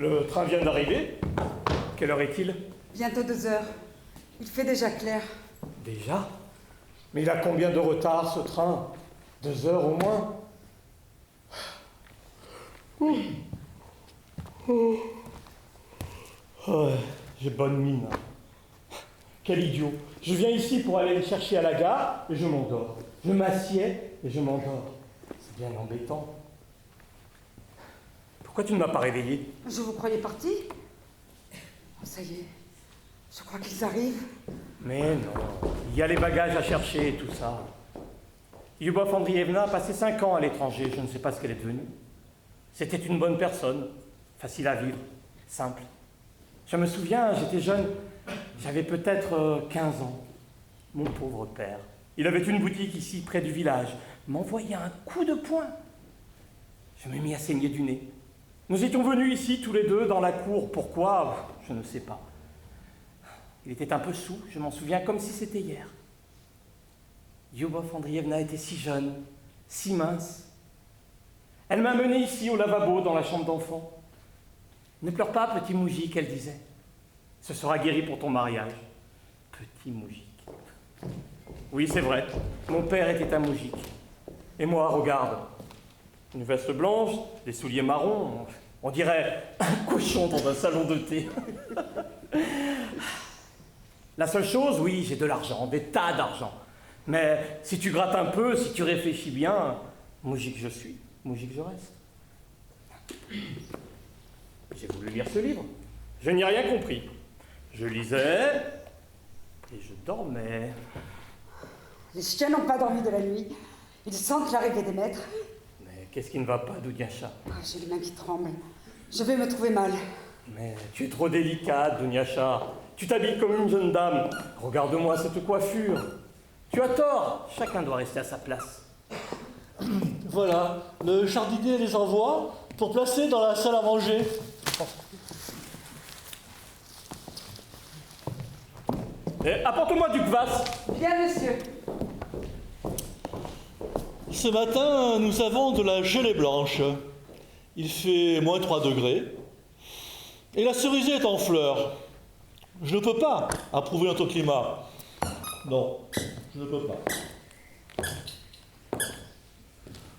Le train vient d'arriver. Quelle heure est-il? Bientôt 2 heures. Il fait déjà clair. Déjà? Mais il a combien de retard, ce train? 2 heures au moins? Oh, j'ai bonne mine. Quel idiot. Je viens ici pour aller le chercher à la gare et je m'endors. Je m'assieds et je m'endors. C'est bien embêtant. Pourquoi tu ne m'as pas réveillé? Je vous croyais parti? Oh, ça y est. Je crois qu'ils arrivent. Mais non. Il y a les bagages à chercher et tout ça. Lyubov Andrievna a passé 5 ans à l'étranger. Je ne sais pas ce qu'elle est devenue. C'était une bonne personne. Facile à vivre. Simple. Je me souviens, j'étais jeune. J'avais peut-être 15 ans. Mon pauvre père. Il avait une boutique ici, près du village. M'envoyait un coup de poing. Je me mis à saigner du nez. Nous étions venus ici, tous les deux, dans la cour. Pourquoi? Je ne sais pas. Il était un peu saoul, je m'en souviens comme si c'était hier. Lyubov Andrievna était si jeune, si mince. Elle m'a mené ici, au lavabo, dans la chambre d'enfant. Ne pleure pas, petit moujik, elle disait. Ce sera guéri pour ton mariage. Petit moujik. Oui, c'est vrai, mon père était un moujik. Et moi, regarde, une veste blanche, des souliers marrons, on dirait un cochon dans un salon de thé. La seule chose, oui, j'ai de l'argent, des tas d'argent. Mais si tu grattes un peu, si tu réfléchis bien, moujik je suis, moujik je reste. J'ai voulu lire ce livre. Je n'y ai rien compris. Je lisais et je dormais. Les chiens n'ont pas dormi de la nuit. Ils sentent l'arrivée des maîtres. Mais qu'est-ce qui ne va pas, Douniacha? J'ai les mains qui tremblent. Je vais me trouver mal. Mais tu es trop délicate, Douniacha. Tu t'habilles comme une jeune dame. Regarde-moi cette coiffure. Tu as tort. Chacun doit rester à sa place. Voilà, le jardinier les envoie pour placer dans la salle à manger. Et apporte-moi du kvass. Bien, monsieur. Ce matin, nous avons de la gelée blanche. Il fait moins 3 degrés. Et la cerisier est en fleurs. Je ne peux pas approuver notre climat. Non, je ne peux pas.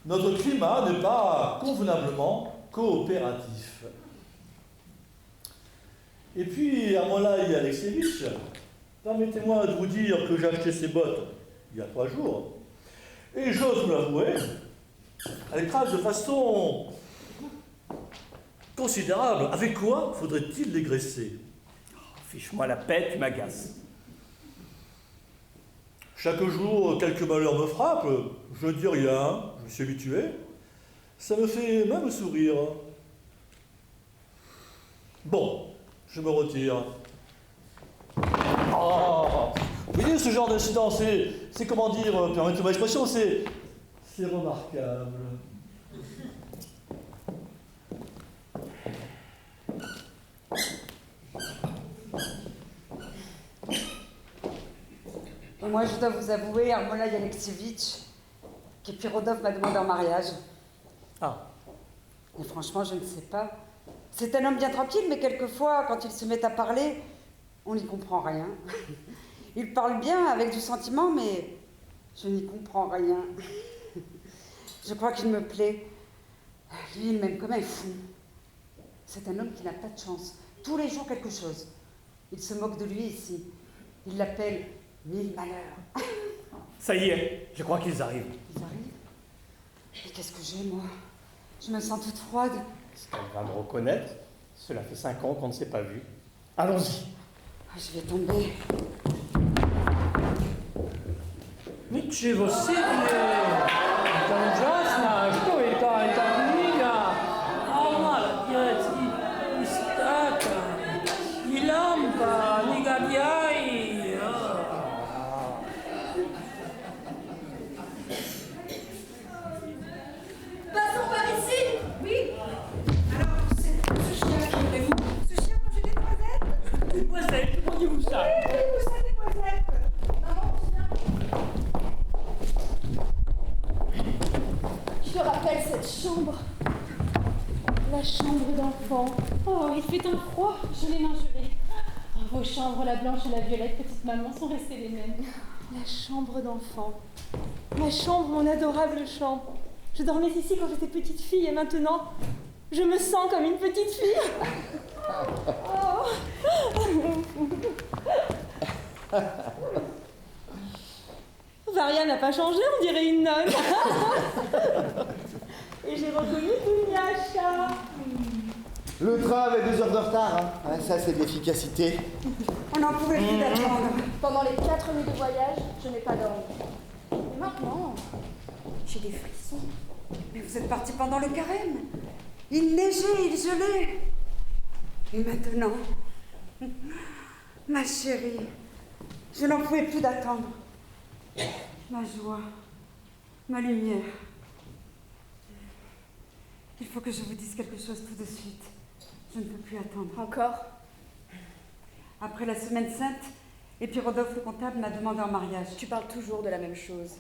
Notre climat n'est pas convenablement coopératif. Et puis, Armolai Alexeyevitch, permettez-moi de vous dire que j'ai acheté ces bottes il y a 3 jours. Et j'ose vous l'avouer, elles craquent de façon considérable. Avec quoi faudrait-il les graisser? Fiche-moi la paix, tu m'agaces. Chaque jour, quelques malheurs me frappent. Je ne dis rien, je me suis habitué. Ça me fait même sourire. Bon, je me retire. Oh, vous voyez, ce genre d'incident, c'est comment dire, permettez-moi l'expression, c'est remarquable. Et moi, je dois vous avouer, Armolai Alexeyevitch, qu'Epirodov m'a demandé en mariage. Ah. Et franchement, je ne sais pas. C'est un homme bien tranquille, mais quelquefois, quand il se met à parler, on n'y comprend rien. Il parle bien, avec du sentiment, mais je n'y comprends rien. Je crois qu'il me plaît. Lui, il m'aime comme un fou. C'est un homme qui n'a pas de chance. Tous les jours, quelque chose. Il se moque de lui ici. Il l'appelle 1000 malheurs. Ça y est, je crois qu'ils arrivent. Ils arrivent. Mais qu'est-ce que j'ai, moi? Je me sens toute froide. Est-ce qu'elle va me reconnaître? Cela fait 5 ans qu'on ne s'est pas vu. Allons-y. Je vais tomber. Ничего себе! Это ужасно! Что это книга? Молодец! И стакан, и лампа, негодяи! Passons par ici. Oui. Alors, c'est ce chien qui voulez-vous? Ce chien mangeait des noisettes? Des noisettes, comment dites-vous ça? Oui, vous savez, des noisettes. Maman, viens. Je te rappelle cette chambre. La chambre d'enfant. Oh, il fait un froid. Je les mains gelées. Oh, vos chambres, la blanche et la violette, petite maman, sont restées les mêmes. La chambre d'enfant. Ma chambre, mon adorable chambre. Je dormais ici quand j'étais petite fille et maintenant, je me sens comme une petite fille. Oh. Varia n'a pas changé, on dirait une nonne. Et j'ai reconnu Dunyasha. Le train avait 2 heures de retard, hein. Ouais, ça c'est de l'efficacité. On n'en pouvait plus d'attendre. Pendant les 4 nuits de voyage, je n'ai pas dormi. Et maintenant, j'ai des frissons. Mais vous êtes partis pendant le carême. Il neigeait, il gelait. Et maintenant, ma chérie, je n'en pouvais plus d'attendre. Ma joie, ma lumière. Il faut que je vous dise quelque chose tout de suite. Je ne peux plus attendre. Encore? Après la semaine sainte, et puis Rodolphe le comptable m'a demandé en mariage. Tu parles toujours de la même chose.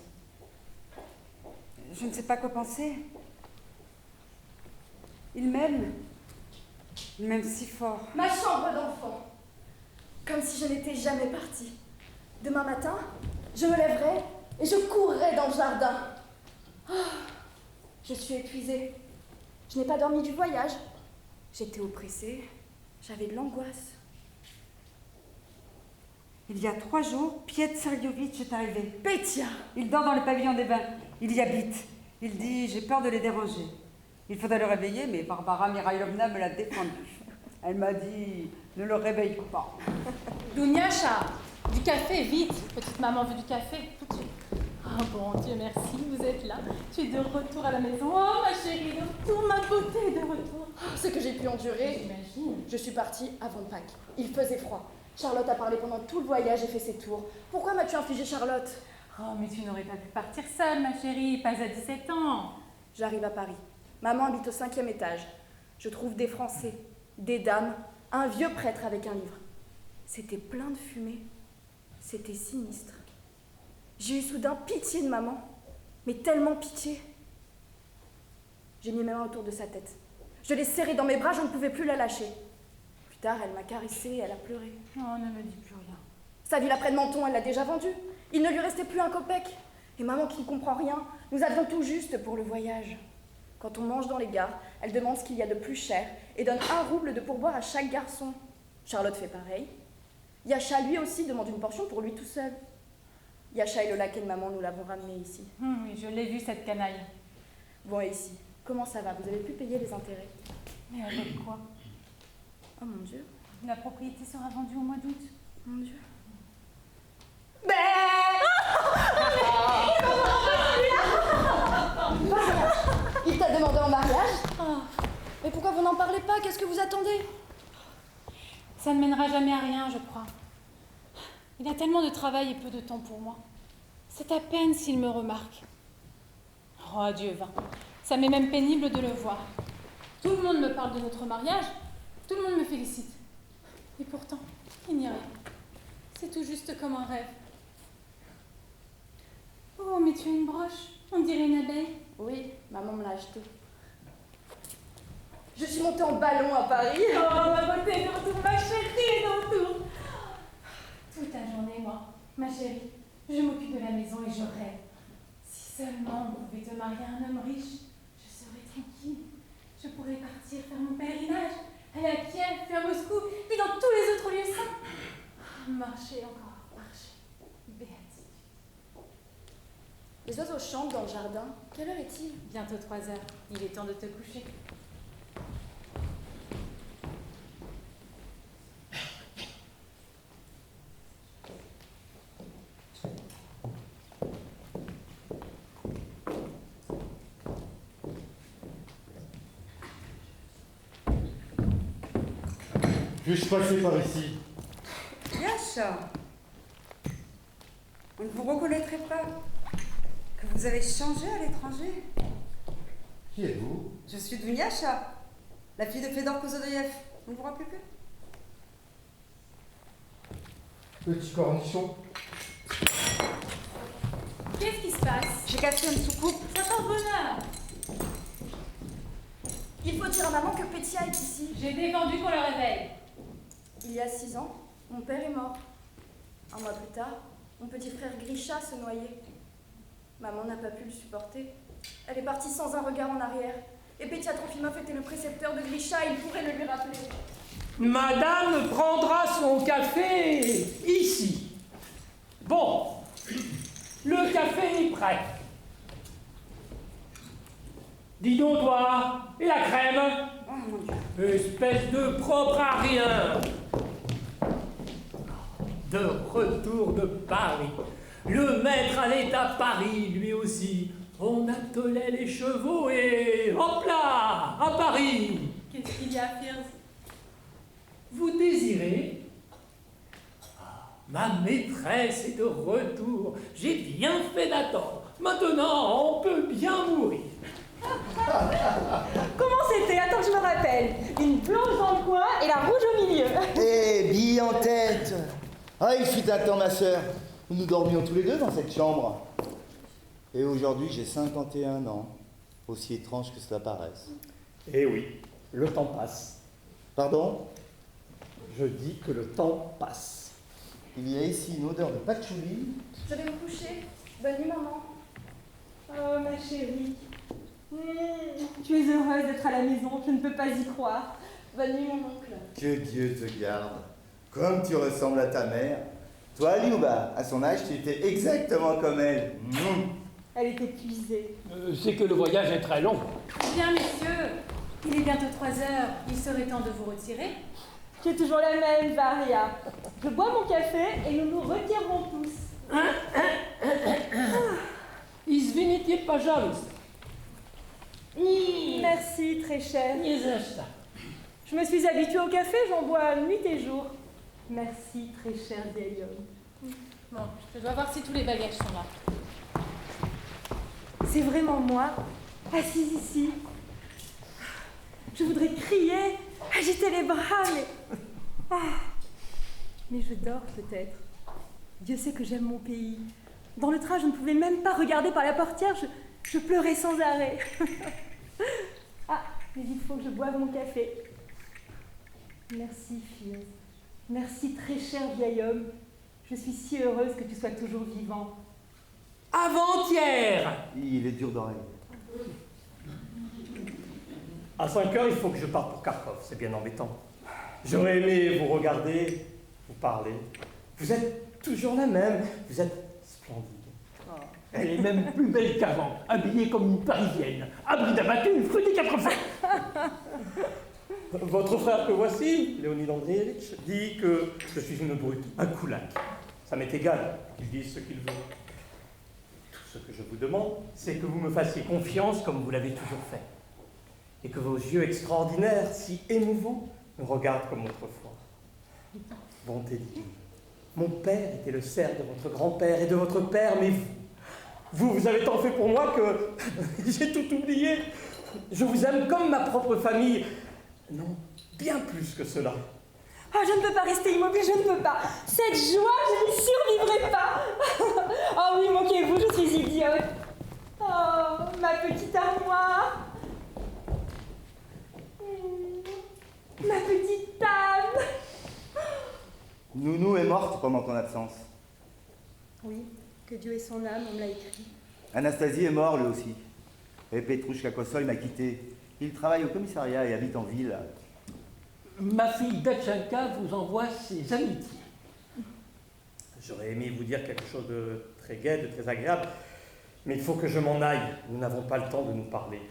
Je ne sais pas quoi penser. Il m'aime. Il m'aime si fort. Ma chambre d'enfant. Comme si je n'étais jamais partie. Demain matin, je me lèverai et je courrai dans le jardin. Oh, je suis épuisée. Je n'ai pas dormi du voyage. J'étais oppressée. J'avais de l'angoisse. Il y a 3 jours, Piet Sergiovitch est arrivé. Pétia! Il dort dans le pavillon des bains. Il y habite. Il dit « J'ai peur de les déranger ». Il faudrait le réveiller, mais Barbara Mirailovna me l'a défendu. Elle m'a dit « Ne le réveille pas ». Dunyasha, du café, vite. Petite maman veut du café, tout de suite. Oh bon, Dieu merci, vous êtes là. Tu es de retour à la maison. Oh ma chérie, de retour, ma beauté, de retour. Ce que j'ai pu endurer, J'imagine. je suis partie avant Pâques. Il faisait froid. Charlotte a parlé pendant tout le voyage et fait ses tours. Pourquoi m'as-tu infligé Charlotte? Oh, mais tu n'aurais pas pu partir seule, ma chérie, pas à 17 ans. J'arrive à Paris. Maman habite au 5e étage. Je trouve des Français, des dames, un vieux prêtre avec un livre. C'était plein de fumée. C'était sinistre. J'ai eu soudain pitié de maman, mais tellement pitié. J'ai mis mes mains autour de sa tête. Je l'ai serrée dans mes bras, je ne pouvais plus la lâcher. Plus tard, elle m'a caressée, elle a pleuré. Oh, ne me dis plus rien. Sa villa près de Menton, elle l'a déjà vendue. Il ne lui restait plus un copec. Et maman qui ne comprend rien, nous avions tout juste pour le voyage. Quand on mange dans les gares, elle demande ce qu'il y a de plus cher et donne 1 rouble de pourboire à chaque garçon. Charlotte fait pareil. Yacha, lui aussi, demande une portion pour lui tout seul. Yacha et le laquais de maman, nous l'avons ramené ici. Oui, je l'ai vue, cette canaille. Bon, et ici, comment ça va? Vous avez pu payer les intérêts? Mais avec quoi? Oh mon Dieu. La propriété sera vendue au mois d'août. Mon Dieu. Il t'a demandé en mariage? Oh, Mais pourquoi vous n'en parlez pas? Qu'est-ce que vous attendez? ça ne mènera jamais à rien, je crois. Il a tellement de travail et peu de temps pour moi. C'est à peine s'il me remarque. Oh, adieu, va. Ça m'est même pénible de le voir. Tout le monde me parle de notre mariage. Tout le monde me félicite. Et pourtant, il n'y a rien. C'est tout juste comme un rêve. Oh, mais tu as une broche. On dirait une abeille. Oui, maman me l'a acheté. Je suis montée en ballon à Paris. Oh, ma beauté de retour, ma chérie de retour. Toute la journée, moi, ma chérie, je m'occupe de la maison et je rêve. Si seulement on pouvait te marier à un homme riche, je serais tranquille. Je pourrais partir faire mon pèlerinage, aller à Kiev, puis à Moscou, puis dans tous les autres lieux saints. Marcher encore, marcher. Béatitude. Les oiseaux chantent dans le jardin. Quelle heure est-il? Bientôt 3 heures. Il est temps de te coucher. Puis-je passer par ici? Yasha, on ne vous reconnaîtrait pas. Que vous avez changé à l'étranger. Qui êtes-vous? Je suis Dunyasha, la fille de Fédor Kozodoyev. Vous ne vous rappelez plus? Petit cornichon. Qu'est-ce qui se passe? J'ai cassé une soucoupe. Ça porte bonheur. Il faut dire à maman que J'ai défendu qu'on le réveille. Il y a 6 ans, mon père est mort. 1 mois plus tard, mon petit frère Grisha se noyait. Maman n'a pas pu le supporter. Elle est partie sans un regard en arrière. Et Petya Trofimov était le précepteur de Grisha, il pourrait le lui rappeler. Madame prendra son café ici. Bon, le café est prêt. Dis donc, toi, et la crème? Oh mon Dieu. Espèce de propre à rien. De retour de Paris. Le maître allait à Paris, lui aussi. On attelait les chevaux et hop là, à Paris. Qu'est-ce qu'il y a, Firs? Vous désirez? Ah, ma maîtresse est de retour. J'ai bien fait d'attendre. Maintenant, on peut bien mourir. Comment c'était? Attends que je me rappelle. Une blanche dans le coin et la rouge au milieu. Eh, bille en tête. Ah, il fut un temps, ma sœur, où nous dormions tous les deux dans cette chambre. Et aujourd'hui, j'ai 51 ans. Aussi étrange que cela paraisse. Eh oui, le temps passe. Pardon? Je dis que le temps passe. Il y a ici une odeur de patchouli. Je vais me coucher. Bonne nuit, maman. Oh, ma chérie. Tu es heureuse d'être à la maison, je ne peux pas y croire. Bonne nuit, mon oncle. Que Dieu te garde. Comme tu ressembles à ta mère. Toi, Liuba, à son âge, tu étais exactement comme elle. Elle est épuisée. C'est que le voyage est très long. Bien, messieurs, il est bientôt 3 heures. Il serait temps de vous retirer. Tu es toujours la même, Varia. Je bois mon café et nous nous retirerons tous. Извините, пожалуйста. Merci, très cher. Не за что. Je me suis habituée au café, j'en bois nuit et jour. Merci, très cher vieil homme. Bon, je dois voir si tous les bagages sont là. C'est vraiment moi, assise ici. Je voudrais crier, agiter les bras, mais... Mais je dors peut-être. Dieu sait que j'aime mon pays. Dans le train, je ne pouvais même pas regarder par la portière, je pleurais sans arrêt. Mais il faut que je boive mon café. Merci, Firs. Merci, très cher vieil homme. Je suis si heureuse que tu sois toujours vivant. Avant-hier. Il est dur d'oreille. À 5 heures, il faut que je parte pour Kharkov, c'est bien embêtant. J'aurais aimé vous regarder, vous parler. Vous êtes toujours la même, vous êtes splendide. Elle est même plus belle qu'avant, habillée comme une Parisienne. Abri d'abattu, fruit des 4 fers. Votre frère que voici, Léonid Andrievitch, dit que je suis une brute, un koulak. Ça m'est égal qu'il dise ce qu'il veut. Tout ce que je vous demande, c'est que vous me fassiez confiance comme vous l'avez toujours fait. Et que vos yeux extraordinaires, si émouvants, me regardent comme autrefois. Bonté divine. Mon père était le cerf de votre grand-père et de votre père, mais vous avez tant fait pour moi que j'ai tout oublié. Je vous aime comme ma propre famille. Non, bien plus que cela. Ah, je ne peux pas rester immobile, je ne peux pas. Cette joie, je n'y survivrai pas. Oh oui, moquez-vous, je suis idiote. Oh, ma petite armoire. Ma petite table. Nounou est morte pendant ton absence. Oui, que Dieu ait son âme, on me l'a écrit. Anastasie est mort, lui aussi. Et Petrouchka Kossoy m'a quitté. Il travaille au commissariat et habite en ville. Ma fille Datchanka vous envoie ses amitiés. J'aurais aimé vous dire quelque chose de très gai, de très agréable, mais il faut que je m'en aille. Nous n'avons pas le temps de nous parler.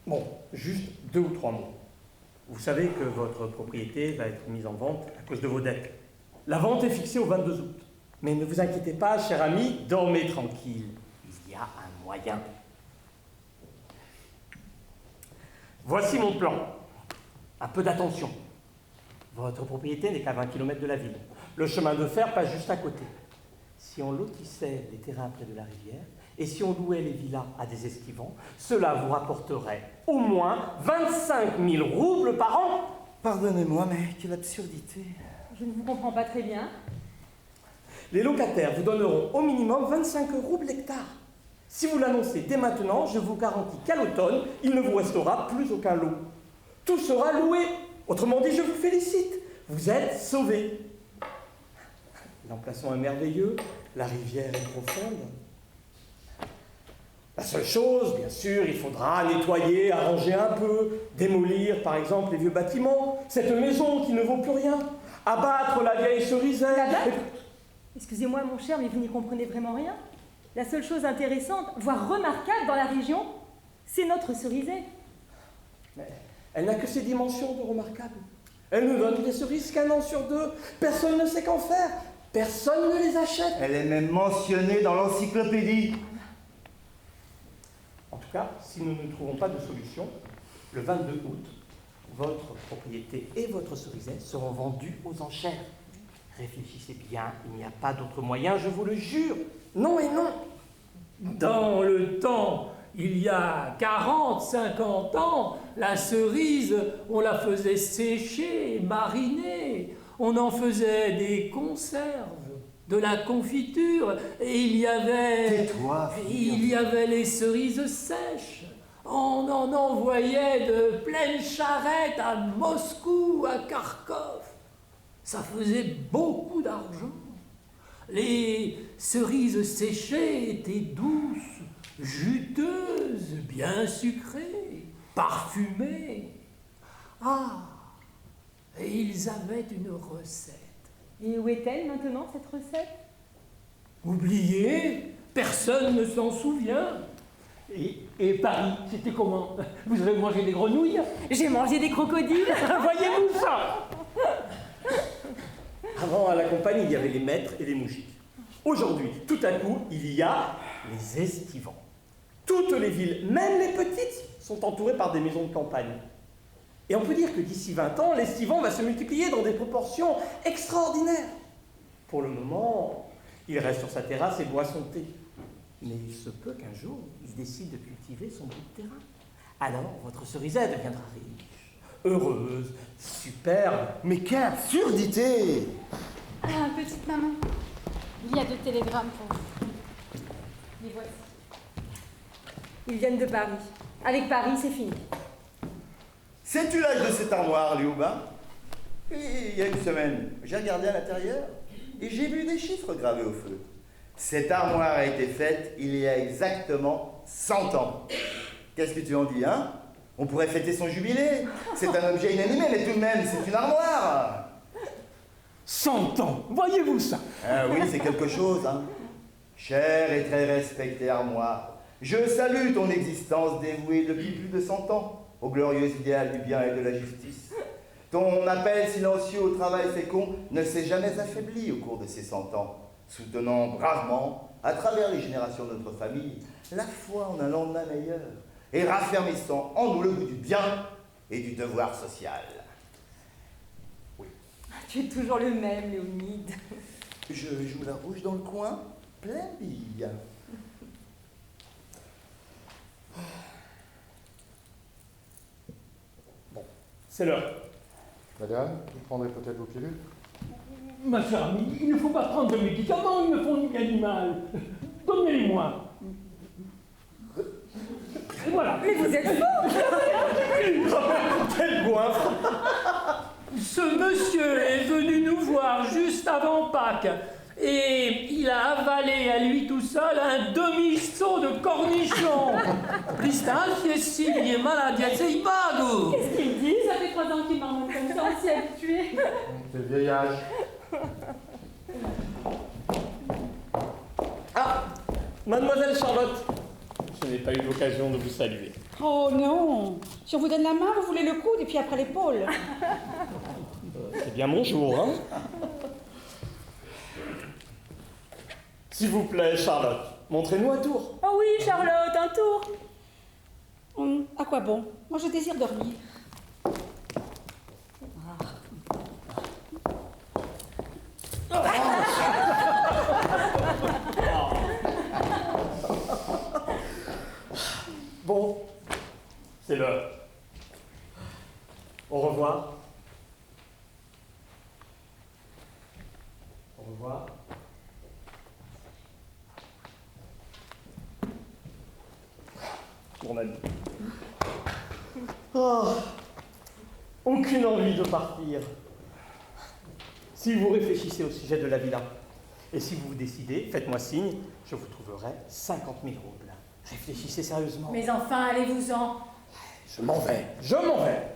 Bon, juste 2 ou 3 mots. Vous savez que votre propriété va être mise en vente à cause de vos dettes. La vente est fixée au 22 août. Mais ne vous inquiétez pas, cher ami, dormez tranquille. Il y a un moyen. Voici mon plan. Un peu d'attention. Votre propriété n'est qu'à 20 km de la ville. Le chemin de fer passe juste à côté. Si on lotissait les terrains près de la rivière, et si on louait les villas à des esquivants, cela vous rapporterait au moins 25 000 roubles par an. Pardonnez-moi, mais quelle absurdité. Je ne vous comprends pas très bien. Les locataires vous donneront au minimum 25 roubles l'hectare. Si vous l'annoncez dès maintenant, je vous garantis qu'à l'automne, il ne vous restera plus aucun lot. Tout sera loué. Autrement dit, je vous félicite. Vous êtes sauvés. L'emplacement est merveilleux, la rivière est profonde. La seule chose, bien sûr, il faudra nettoyer, arranger un peu, démolir par exemple les vieux bâtiments, cette maison qui ne vaut plus rien, abattre la vieille cerisette. Excusez-moi mon cher, mais vous n'y comprenez vraiment rien. La seule chose intéressante, voire remarquable dans la région, c'est notre cerisier. Mais elle n'a que ces dimensions de remarquable. Elle nous donne des cerises qu'un an sur 2. Personne ne sait qu'en faire. Personne ne les achète. Elle est même mentionnée dans l'encyclopédie. En tout cas, si nous ne trouvons pas de solution, le 22 août, votre propriété et votre cerisier seront vendus aux enchères. Réfléchissez bien, il n'y a pas d'autre moyen, je vous le jure. Non et non. Dans le temps, il y a 40, 50 ans, la cerise, on la faisait sécher, mariner, on en faisait des conserves, de la confiture, et il y avait... Tais-toi, il y avait les cerises sèches. On en envoyait de pleines charrettes à Moscou, à Kharkov. Ça faisait beaucoup d'argent. Les cerises séchées étaient douces, juteuses, bien sucrées, parfumées. Ah, et ils avaient une recette. Et où est-elle maintenant, cette recette? Oubliée, personne ne s'en souvient. Et Paris, c'était comment? Vous avez mangé des grenouilles? J'ai mangé des crocodiles. Voyez-vous ça? Avant, à la campagne, il y avait les maîtres et les mouchiques. Aujourd'hui, tout à coup, il y a les estivants. Toutes les villes, même les petites, sont entourées par des maisons de campagne. Et on peut dire que d'ici 20 ans, l'estivant va se multiplier dans des proportions extraordinaires. Pour le moment, il reste sur sa terrasse et boit son thé. Mais il se peut qu'un jour, il décide de cultiver son bout de terrain. Alors, votre cerisette deviendra riche, heureuse, superbe. Mais quelle absurdité! Ah, petite maman, il y a 2 télégrammes pour vous. Les voici. Ils viennent de Paris. Avec Paris, c'est fini. Sais-tu l'âge de cette armoire, Liuba? Il y a une semaine, j'ai regardé à l'intérieur et j'ai vu des chiffres gravés au feu. Cette armoire a été faite il y a exactement 100 ans. Qu'est-ce que tu en dis, hein? On pourrait fêter son jubilé. C'est un objet inanimé, mais tout de même, c'est une armoire. 100 ans, voyez-vous ça? Ah oui, c'est quelque chose, hein. Chère et très respectée armoire, je salue ton existence dévouée depuis plus de 100 ans au glorieux idéal du bien et de la justice. Ton appel silencieux au travail fécond ne s'est jamais affaibli au cours de ces 100 ans, soutenant bravement, à travers les générations de notre famille, la foi en un lendemain meilleur et raffermissant en nous le goût du bien et du devoir social. Oui. Tu es toujours le même, Léonide. Je joue la rouge dans le coin, plein bille. Bon, c'est l'heure. Madame, vous prendrez peut-être vos pilules? Ma chère amie, il ne faut pas prendre de médicaments, ils ne font ni bien ni mal. Donnez-les-moi. Et voilà. Mais vous êtes fou! Quel goinfre! Ce monsieur est venu nous voir juste avant Pâques et il a avalé à lui tout seul un demi-seau de cornichons. Pistache, si il est malade, c'est pas goût. Qu'est-ce qu'il dit? Ça fait 3 ans qu'il marmonne comme ça, on s'y est habitué. C'est le vieillage. Ah, mademoiselle Charlotte, je n'ai pas eu l'occasion de vous saluer. Oh non! Si on vous donne la main, vous voulez le coude et puis après l'épaule. C'est bien mon jour, hein? S'il vous plaît, Charlotte, montrez-nous un tour. Oh oui, Charlotte, un tour. À quoi bon? Moi, je désire dormir. Bon, c'est l'heure. Au revoir. Au revoir. Mon ami. Oh, aucune envie de partir. Si vous réfléchissez au sujet de la villa, et si vous vous décidez, faites-moi signe, je vous trouverai 50 000 roubles. Réfléchissez sérieusement. Mais enfin, allez-vous-en. Je m'en vais, je m'en vais.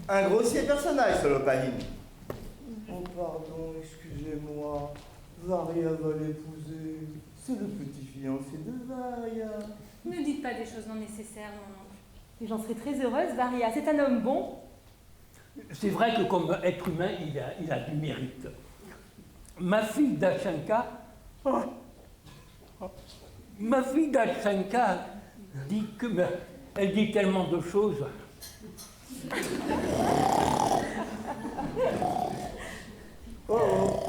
Un grossier personnage, ce Lopaline. Oh, pardon, excusez-moi. Varia va l'épouser. C'est le petit fiancé de Varia. Ne dites pas des choses non nécessaires, mon oncle. Et j'en serais très heureuse, Varia. C'est un homme bon. C'est vrai que comme être humain, il a du mérite. Ma fille Dachenka, dit que... mais elle dit tellement de choses. Oh oh.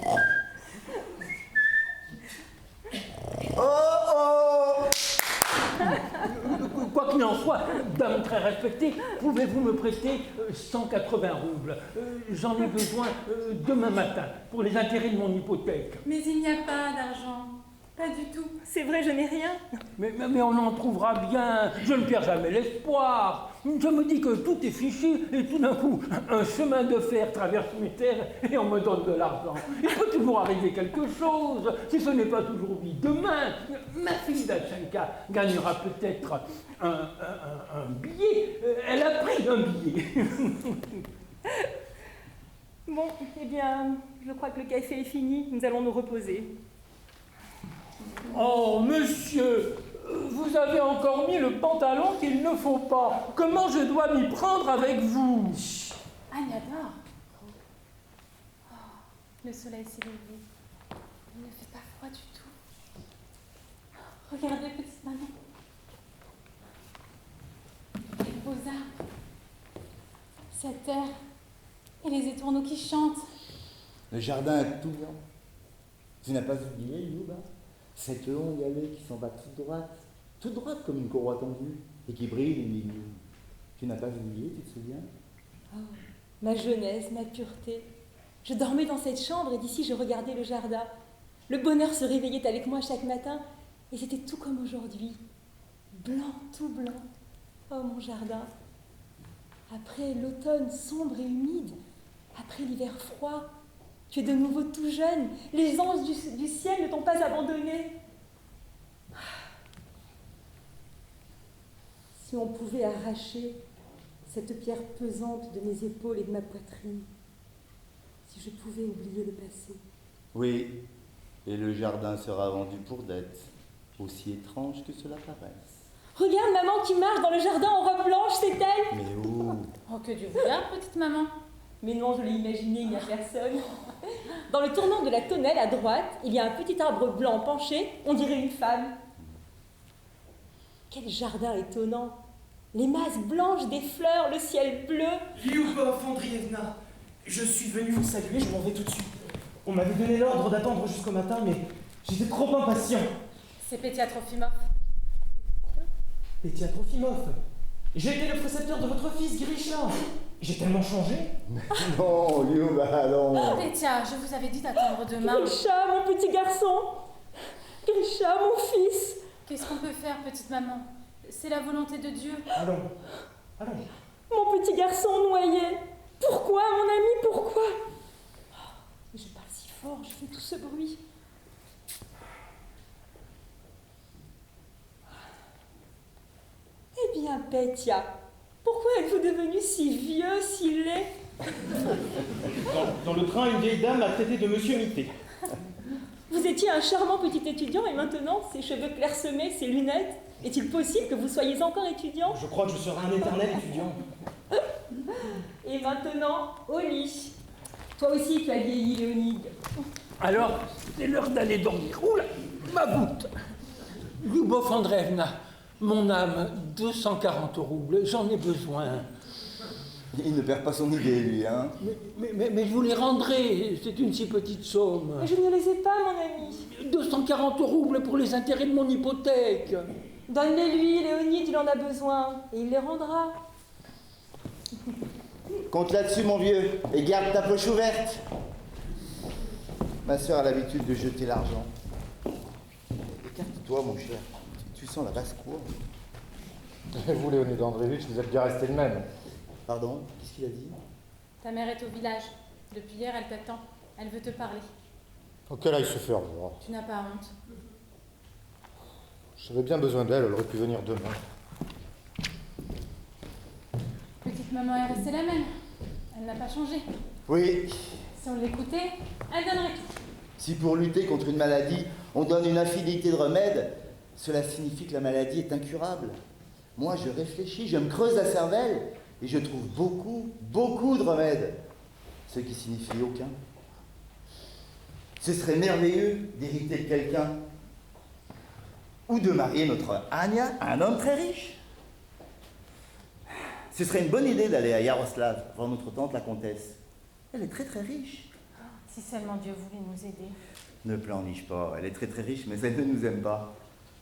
Oh oh. Quoi qu'il en soit, dame très respectée, pouvez-vous me prêter 180 roubles? J'en ai besoin demain matin pour les intérêts de mon hypothèque. Mais il n'y a pas d'argent. Pas du tout. C'est vrai, je n'ai rien. Mais on en trouvera bien. Je ne perds jamais l'espoir. Je me dis que tout est fichu et tout d'un coup, un chemin de fer traverse mes terres et on me donne de l'argent. Il peut toujours arriver quelque chose. Si ce n'est pas aujourd'hui, demain, ma fille Dachenka gagnera peut-être un billet. Elle a pris un billet. Bon, eh bien, je crois que le café est fini. Nous allons nous reposer. Oh, monsieur, vous avez encore mis le pantalon qu'il ne faut pas. Comment je dois m'y prendre avec vous? Chut, Agnador. Oh, le soleil s'est levé. Il ne fait pas froid du tout. Regardez, petite maman. Les beaux arbres. Cette terre. Et les étourneaux qui chantent. Le jardin est tout blanc. Tu n'as pas oublié, Yuba, cette longue allée qui s'en va toute droite comme une courroie tendue, et qui brille les milieux. Tu n'as pas oublié, tu te souviens? Oh, ma jeunesse, ma pureté. Je dormais dans cette chambre et d'ici je regardais le jardin. Le bonheur se réveillait avec moi chaque matin et c'était tout comme aujourd'hui. Blanc, tout blanc. Oh, mon jardin. Après l'automne sombre et humide, après l'hiver froid, tu es de nouveau tout jeune. Les anges du ciel ne t'ont pas abandonné. Si on pouvait arracher cette pierre pesante de mes épaules et de ma poitrine, si je pouvais oublier le passé. Oui, et le jardin sera vendu pour dette, aussi étrange que cela paraisse. Regarde maman qui marche dans le jardin en robe blanche, c'est elle. Mais où? Oh, que Dieu vous garde, petite maman. Mais non, je l'ai imaginé, il n'y a personne. Dans le tournant de la tonnelle, à droite, il y a un petit arbre blanc penché, on dirait une femme. Quel jardin étonnant! Les masses blanches des fleurs, le ciel bleu. Lyubov Andrievna, je suis venu vous saluer, je m'en vais tout de suite. On m'avait donné l'ordre d'attendre jusqu'au matin, mais j'étais trop impatient. C'est Petia Trofimov. Petia Trofimov, j'ai été le précepteur de votre fils, Grisha. J'ai tellement changé. Non, Lyuba, non. Oh, Petia, je vous avais dit d'attendre demain. Grisha, mon petit garçon. Grisha, mon fils. Qu'est-ce qu'on peut faire, petite maman? C'est la volonté de Dieu. Allons, allons. Mon petit garçon noyé. Pourquoi, mon ami, pourquoi? Oh, je parle si fort, je fais tout ce bruit. Eh bien, Petia, pourquoi êtes-vous devenu si vieux, si laid? Dans le train, une vieille dame m'a traité de monsieur Mité. Vous étiez un charmant petit étudiant et maintenant, ces cheveux clairsemés, ces lunettes, est-il possible que vous soyez encore étudiant? Je crois que je serai un éternel étudiant. Et maintenant, au lit. Toi aussi, tu as vieilli, Léonide. Alors, c'est l'heure d'aller dormir. Oula, ma goutte. Lyubov Andreevna, mon âme, 240 roubles, j'en ai besoin. Il ne perd pas son idée, lui, hein. Mais je vous les rendrai, c'est une si petite somme. Mais je ne les ai pas, mon ami. 240 roubles pour les intérêts de mon hypothèque. Donne-les-lui, Léonide, il en a besoin. Et il les rendra. Compte là-dessus, mon vieux, et garde ta poche ouverte. Ma sœur a l'habitude de jeter l'argent. Écarte-toi, mon cher. Tu sens la basse-cour. Et vous, Léonid Andréevitch, vous êtes bien resté le même. Pardon, qu'est-ce qu'il a dit? Ta mère est au village. Depuis hier, elle t'attend. Elle veut te parler. Auquel aille se faire voir. Tu n'as pas honte. J'avais bien besoin d'elle, elle aurait pu venir demain. Petite maman est restée la même. Elle n'a pas changé. Oui, Si on l'écoutait, elle donnerait tout. si pour lutter contre une maladie, on donne une infinité de remèdes, cela signifie que la maladie est incurable. Moi, je réfléchis, je me creuse la cervelle et je trouve beaucoup de remèdes. Ce qui signifie aucun. Ce serait merveilleux d'hériter de quelqu'un ou de marier notre Anya à un homme très riche. Ce serait une bonne idée d'aller à Yaroslav, voir notre tante la comtesse. Elle est très riche. Si seulement Dieu voulait nous aider. Ne pleurniche pas, elle est très riche, mais elle ne nous aime pas.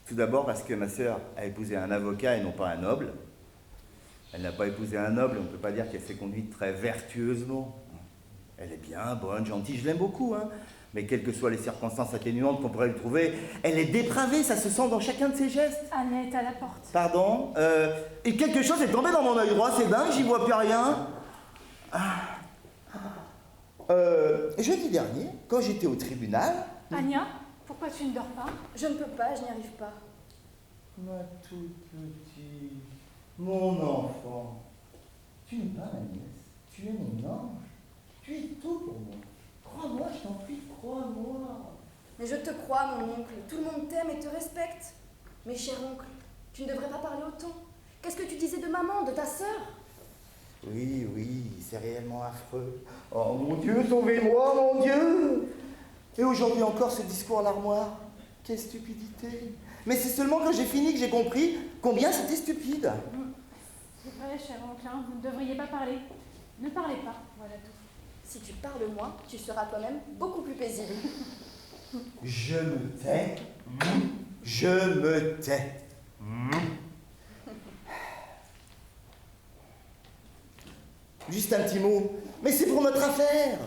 Tout d'abord parce que ma sœur a épousé un avocat et non pas un noble. Elle n'a pas épousé un noble, on ne peut pas dire qu'elle s'est conduite très vertueusement. Elle est bien, bonne, gentille, je l'aime beaucoup, hein. Mais quelles que soient les circonstances atténuantes qu'on pourrait lui trouver, elle est dépravée, ça se sent dans chacun de ses gestes. Annette à la porte. Pardon, et quelque chose est tombé dans mon œil droit, c'est dingue, j'y vois plus rien. Jeudi dernier, quand j'étais au tribunal... Anya, pourquoi tu ne dors pas? Je ne peux pas, je n'y arrive pas. Ma toute petite, mon enfant, tu n'es pas ma nièce, tu es mon ange, tu es tout pour moi. Crois-moi, je t'en prie, crois-moi. Mais je te crois, mon oncle. Tout le monde t'aime et te respecte. Mais cher oncle, tu ne devrais pas parler autant. Qu'est-ce que tu disais de maman, de ta sœur? Oui, c'est réellement affreux. Oh mon Dieu, sauvez-moi, mon Dieu! Et aujourd'hui encore ce discours à l'armoire. Quelle stupidité! Mais c'est seulement quand j'ai fini que j'ai compris combien c'était stupide. C'est vrai, cher oncle, hein, vous ne devriez pas parler. Ne parlez pas, voilà tout. Si tu parles moins, tu seras toi-même beaucoup plus paisible. Je me tais. Je me tais. Juste un petit mot. Mais c'est pour notre affaire.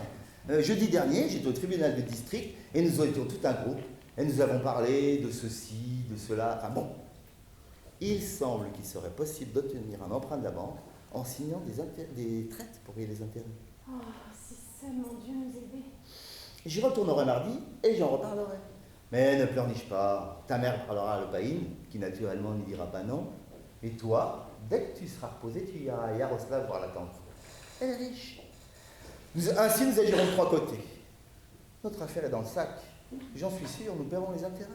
Jeudi dernier, j'étais au tribunal de district et nous étions tout un groupe. Et nous avons parlé de ceci, de cela. Enfin bon. Il semble qu'il serait possible d'obtenir un emprunt de la banque en signant des traites pour payer les intérêts. Oh, si seulement Dieu nous aidait. J'y retournerai mardi et j'en reparlerai. Mais ne pleurniche pas. Ta mère parlera à l'Opaïne, qui naturellement ne dira pas non. Et toi, dès que tu seras reposé, tu iras à Yaroslav voir la tante. Elle est riche. Ainsi, nous agirons de trois côtés. Notre affaire est dans le sac. J'en suis sûr, nous paierons les intérêts.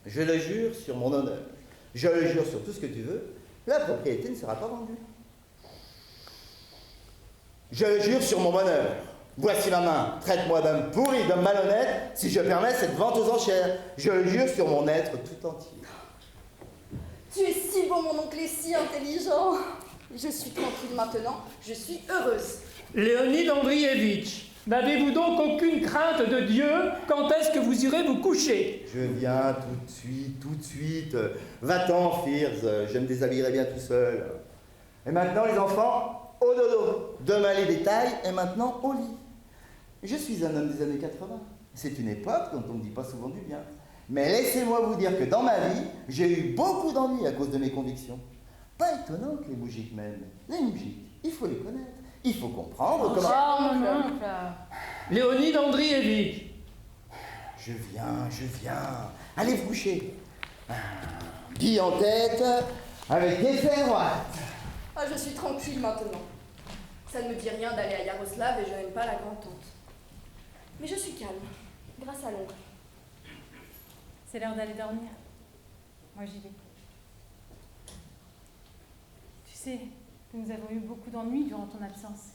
Je le jure sur mon honneur. Je le jure sur tout ce que tu veux. La propriété ne sera pas vendue. Je le jure sur mon bonheur. Voici ma main. Traite-moi d'homme pourri, d'homme malhonnête, si je permets cette vente aux enchères. Je le jure sur mon être tout entier. Tu es si bon, mon oncle, et si intelligent. Je suis tranquille maintenant, je suis heureuse. Léonid Andrievitch, n'avez-vous donc aucune crainte de Dieu? Quand est-ce que vous irez vous coucher? Je viens tout de suite. Va-t'en, Firz, je me déshabillerai bien tout seul. Et maintenant, les enfants, au dodo. Demain les détails, et maintenant au lit. Je suis un homme des années 80. C'est une époque dont on ne dit pas souvent du bien. Mais laissez-moi vous dire que dans ma vie, j'ai eu beaucoup d'ennuis à cause de mes convictions. Pas étonnant que les moujiks m'aiment. Les moujiks, il faut les connaître. Il faut comprendre comment... Oh, mon oncle. Léonid Andrievitch. Je viens. Allez vous coucher. Bille en tête, avec des fers droites. Ah, je suis tranquille maintenant. Ça ne me dit rien d'aller à Yaroslav et je n'aime pas la grand-tante. Mais je suis calme, grâce à l'oncle. C'est l'heure d'aller dormir. Moi, j'y vais. Tu sais que nous avons eu beaucoup d'ennuis durant ton absence.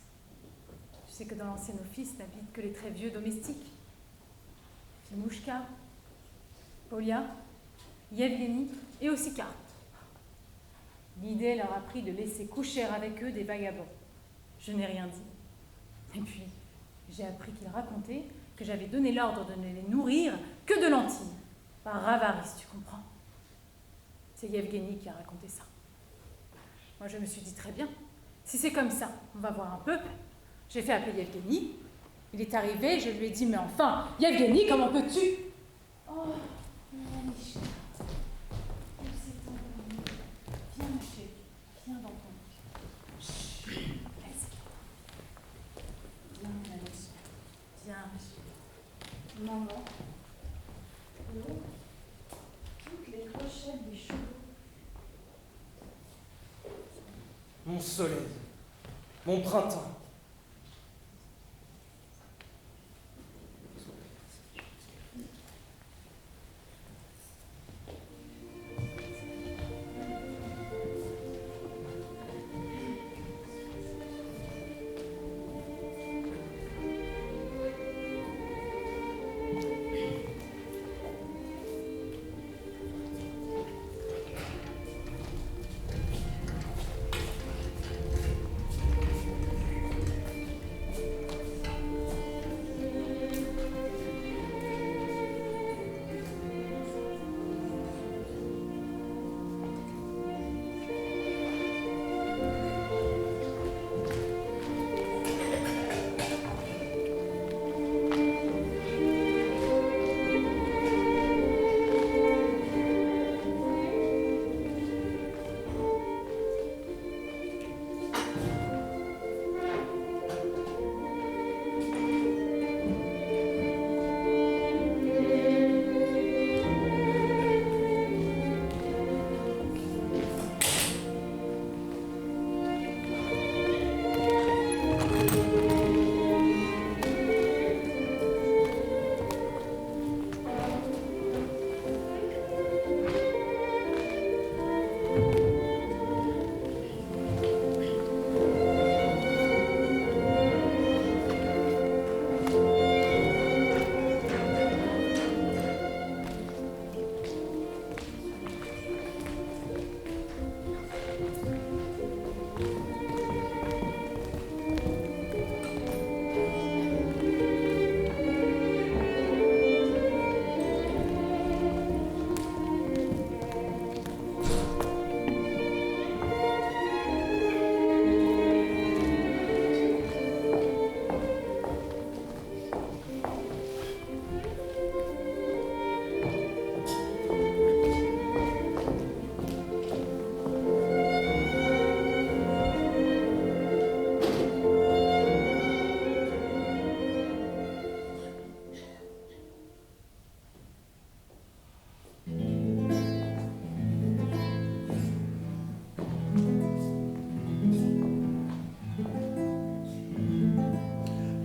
Tu sais que dans l'ancien office n'habitent que les très vieux domestiques. Filmouchka, Polia, Yevgeny et Ossika. L'idée leur a pris de laisser coucher avec eux des vagabonds. Je n'ai rien dit. Et puis, j'ai appris qu'ils racontaient que j'avais donné l'ordre de ne les nourrir que de lentilles. Par avarice, tu comprends. C'est Yevgeny qui a raconté ça. Moi, je me suis dit très bien. Si c'est comme ça, on va voir un peu. J'ai fait appeler Yevgeny. Il est arrivé, je lui ai dit, mais enfin, Yevgeny, comment peux-tu? Oh, Michel. Elle s'est endormie. Viens, mon soleil, mon printemps.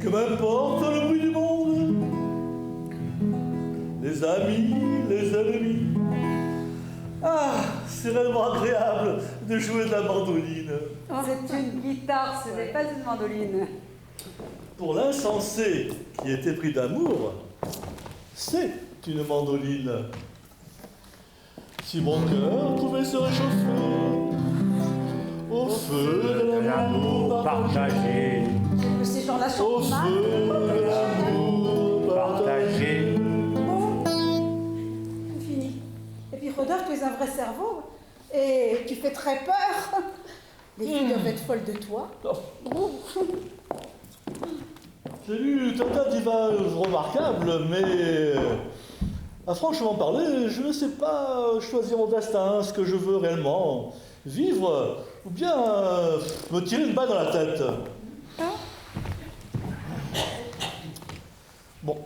Que m'importe le bruit du monde, les amis, les ennemis. Ah, c'est réellement agréable de jouer de la mandoline. C'est une guitare, ce n'est pas une mandoline. Pour l'insensé qui était pris d'amour, c'est une mandoline. Si mon cœur pouvait se réchauffer au feu de l'amour partagé, Ces gens-là au sont mal. feu de l'amour partagé. Bon, c'est fini. Et puis Rodolphe, tu es un vrai cerveau. Et tu fais très peur. Les filles doivent être folles de toi. J'ai lu tas d'images remarquables, mais à franchement parler, je ne sais pas choisir mon destin, ce que je veux réellement. Vivre ou bien me tirer une balle dans la tête. Bon.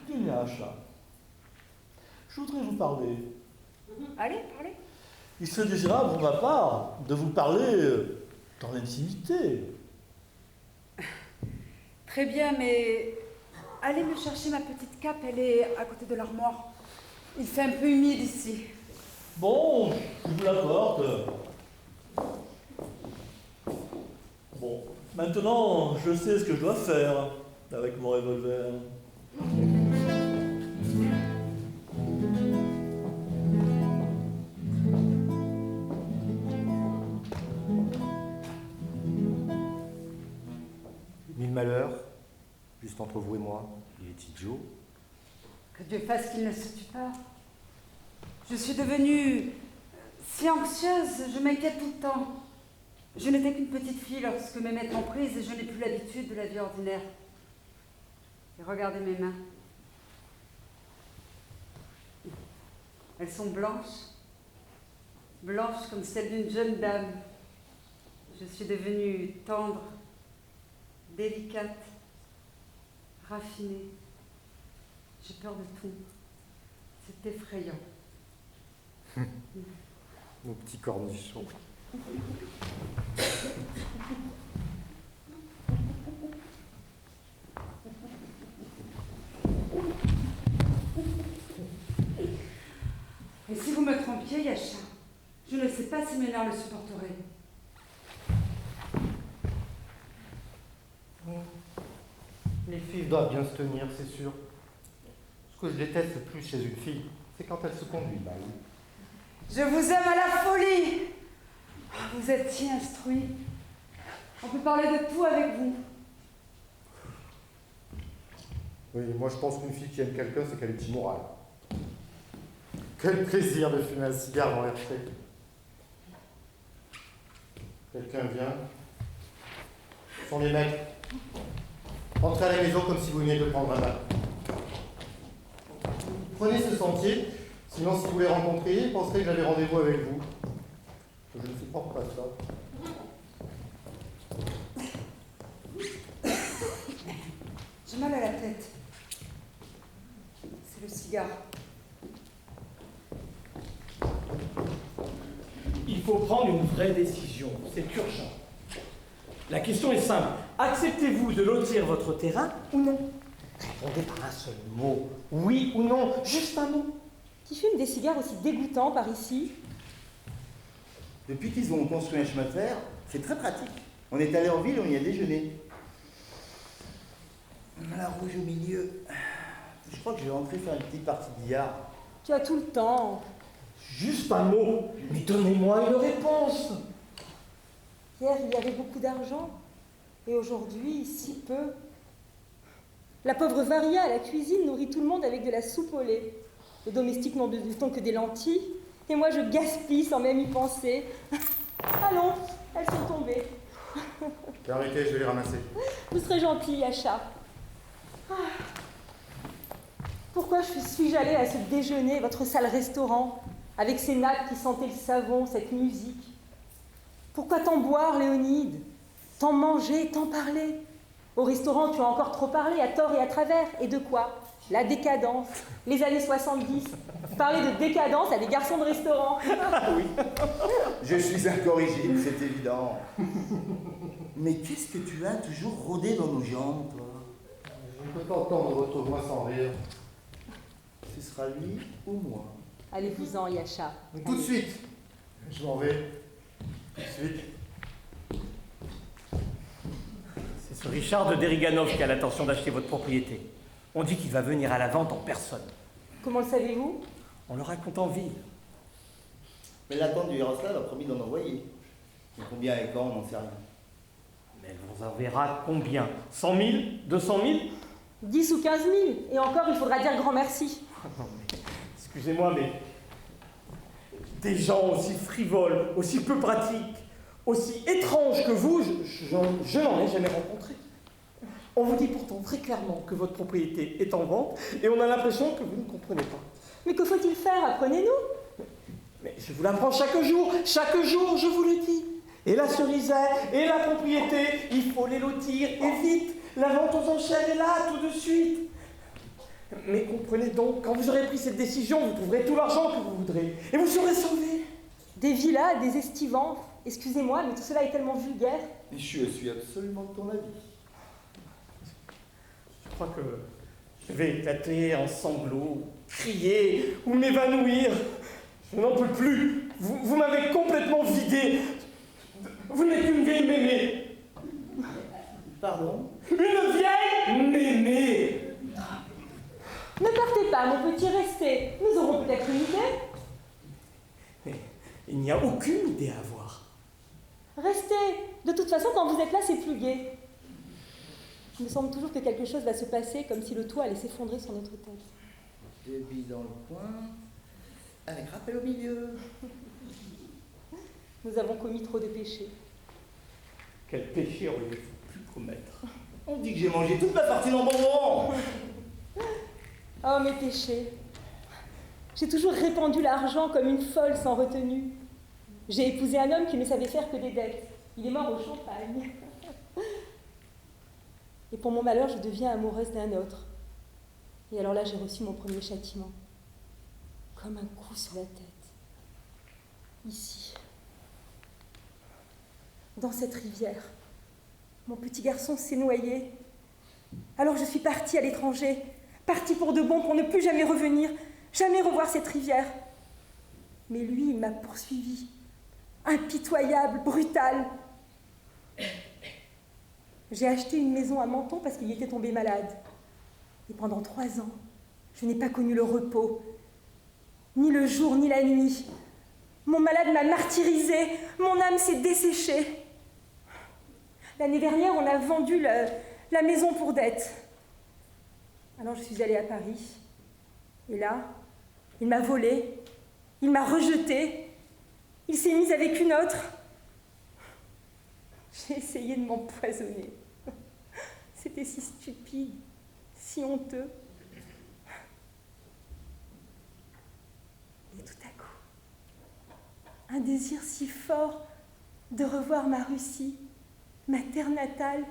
Dunyasha, je voudrais vous parler. Allez, parlez. Il serait désirable pour ma part de vous parler dans l'intimité. Très bien, mais allez me chercher ma petite cape, elle est à côté de l'armoire. Il fait un peu humide ici. Bon, je vous l'apporte. Bon, maintenant, je sais ce que je dois faire avec mon revolver. Mille malheurs, juste entre vous et moi, il est idiot. Que Dieu fasse qu'il ne se tue pas. Je suis devenue si anxieuse, je m'inquiète tout le temps. Je n'étais qu'une petite fille lorsque mes maîtres m'ont prise et je n'ai plus l'habitude de la vie ordinaire. Et regardez mes mains. Elles sont blanches, blanches comme celles d'une jeune dame. Je suis devenue tendre, délicate, raffinée. J'ai peur de tout. C'est effrayant. Mon petit cornichon. Et si vous me trompiez, Yacha, je ne sais pas si mes nerfs le supporteraient. Les filles doivent bien se tenir, c'est sûr. Ce que je déteste le plus chez une fille, c'est quand elle se conduit mal. Je vous aime à la folie. Vous êtes si instruit. On peut parler de tout avec vous. Oui, moi je pense qu'une fille qui aime quelqu'un, c'est qu'elle est immorale. Quel plaisir de fumer un cigare dans l'air frais. Quelqu'un vient. Ce sont les mecs. Entrez à la maison comme si vous veniez de prendre un bain. Prenez ce sentier, sinon si vous les rencontriez, pensez que j'avais rendez-vous avec vous. Je ne supporte pas ça. J'ai mal à la tête. C'est le cigare. Il faut prendre une vraie décision, c'est urgent. La question est simple. Acceptez-vous de lotir votre terrain ou non? Répondez par un seul mot. Oui ou non, juste un mot. Qui fume des cigares aussi dégoûtants par ici? Depuis qu'ils ont construit un chemin de fer, c'est très pratique. On est allé en ville, on y a déjeuné. La rouge au milieu. Je crois que je vais rentrer faire une petite partie de billard. Tu as tout le temps. Juste un mot. Mais donnez-moi une réponse. Hier, il y avait beaucoup d'argent. Et aujourd'hui, si peu. La pauvre Varia à la cuisine nourrit tout le monde avec de la soupe au lait. Les domestiques n'ont de temps que des lentilles. Et moi, je gaspille sans même y penser. Allons, elles sont tombées. Arrêtez, je vais les ramasser. Vous serez gentil, Yacha. Pourquoi suis-je allée à ce déjeuner, votre sale restaurant, avec ces nappes qui sentaient le savon, cette musique? Pourquoi tant boire, Léonide? Tant manger, tant parler? Au restaurant, tu as encore trop parlé, à tort et à travers. Et de quoi? La décadence, les années 70. Parler de décadence à des garçons de restaurant. Oui, je suis incorrigible, c'est évident. Mais qu'est-ce que tu as toujours rôdé dans nos jambes, toi? Je ne peux pas entendre votre voix sans rire. Ce sera lui ou moi. Allez-vous-en, Yacha. Tout de suite. Je m'en vais. Tout de suite. C'est ce Richard de Deriganov qui a l'intention d'acheter votre propriété. On dit qu'il va venir à la vente en personne. Comment le savez-vous? On le raconte en ville. Mais la tante du Yaroslav a promis d'en envoyer. Mais combien et quand, on n'en sait rien. Mais elle vous enverra combien? 100 000? 200 000? 10 ou 15 000. Et encore, il faudra dire grand merci. Non, mais, excusez-moi, mais des gens aussi frivoles, aussi peu pratiques, aussi étranges que vous, je n'en ai jamais rencontré. On vous dit pourtant très clairement que votre propriété est en vente et on a l'impression que vous ne comprenez pas. Mais que faut-il faire? Apprenez-nous. Mais je vous l'apprends chaque jour, je vous le dis. Et la cerisière, et la propriété, il faut les lotir, et vite. La vente aux enchères est là, tout de suite. Mais comprenez donc, quand vous aurez pris cette décision, vous trouverez tout l'argent que vous voudrez, et vous serez sauvés. Des villas, des estivants. Excusez-moi, mais tout cela est tellement vulgaire. Je suis absolument de ton avis. Je crois que je vais éclater en sanglots, crier ou m'évanouir. Je n'en peux plus. Vous m'avez complètement vidé. Vous n'êtes qu'une vieille mémé. Pardon? Une vieille mémé. Ne partez pas, mon petit, restez. Nous aurons peut-être une idée. Mais il n'y a aucune idée à avoir. Restez. De toute façon, quand vous êtes là, c'est plus gai. Il me semble toujours que quelque chose va se passer, comme si le toit allait s'effondrer sur notre tête. Deux billes dans le coin, avec rappel au milieu. Nous avons commis trop de péchés. Quel péché auriez-vous pu commettre? On dit que j'ai mangé toute ma partie en bonbons. Oh, mes péchés. J'ai toujours répandu l'argent comme une folle sans retenue. J'ai épousé un homme qui ne savait faire que des dettes. Il est mort au champagne. Et pour mon malheur, je deviens amoureuse d'un autre. Et alors là, j'ai reçu mon premier châtiment. Comme un coup sur la tête. ici, dans cette rivière. Mon petit garçon s'est noyé. Alors je suis partie à l'étranger, partie pour de bon, pour ne plus jamais revenir, jamais revoir cette rivière. Mais lui, il m'a poursuivi, impitoyable, brutal. J'ai acheté une maison à Menton parce qu'il était tombé malade. Et pendant 3 ans, je n'ai pas connu le repos, ni le jour, ni la nuit. Mon malade m'a martyrisée, mon âme s'est desséchée. L'année dernière, on a vendu la maison pour dette. Alors je suis allée à Paris. Et là, il m'a volée, il m'a rejetée, il s'est mis avec une autre. J'ai essayé de m'empoisonner. C'était si stupide, si honteux. Et tout à coup, un désir si fort de revoir ma Russie, ma terre natale,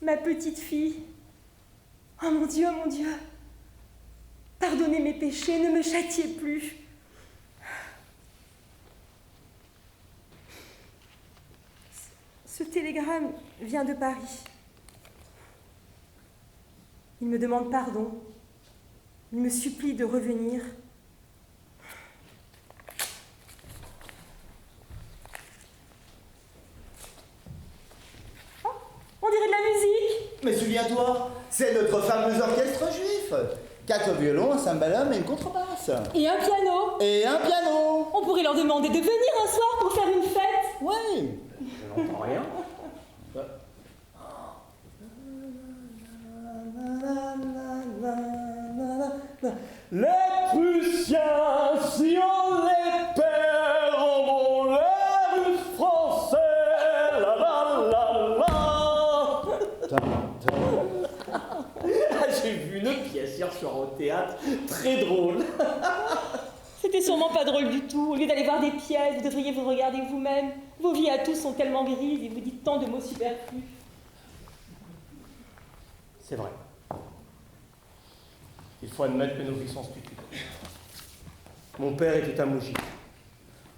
ma petite fille. Oh mon Dieu, pardonnez mes péchés, ne me châtiez plus. Ce télégramme vient de Paris. Il me demande pardon. Il me supplie de revenir. Oh, on dirait de la musique. Mais souviens-toi, c'est notre fameux orchestre juif. 4 violons, un cymbalum et une contrebasse. Et un piano. Et un piano. On pourrait leur demander de venir un soir pour faire une fête. Ouais. Je n'entends rien. Les Prussiens, si on les perd, en l'air du français, la la la la. J'ai vu une pièce hier soir au théâtre, très drôle. C'était sûrement pas drôle du tout. Au lieu d'aller voir des pièces, vous devriez vous regarder vous-même. Vos vies à tous sont tellement grises et vous dites tant de mots superflus. C'est vrai. Il faut admettre que nos vies sont stupides. Mon père était un moujik,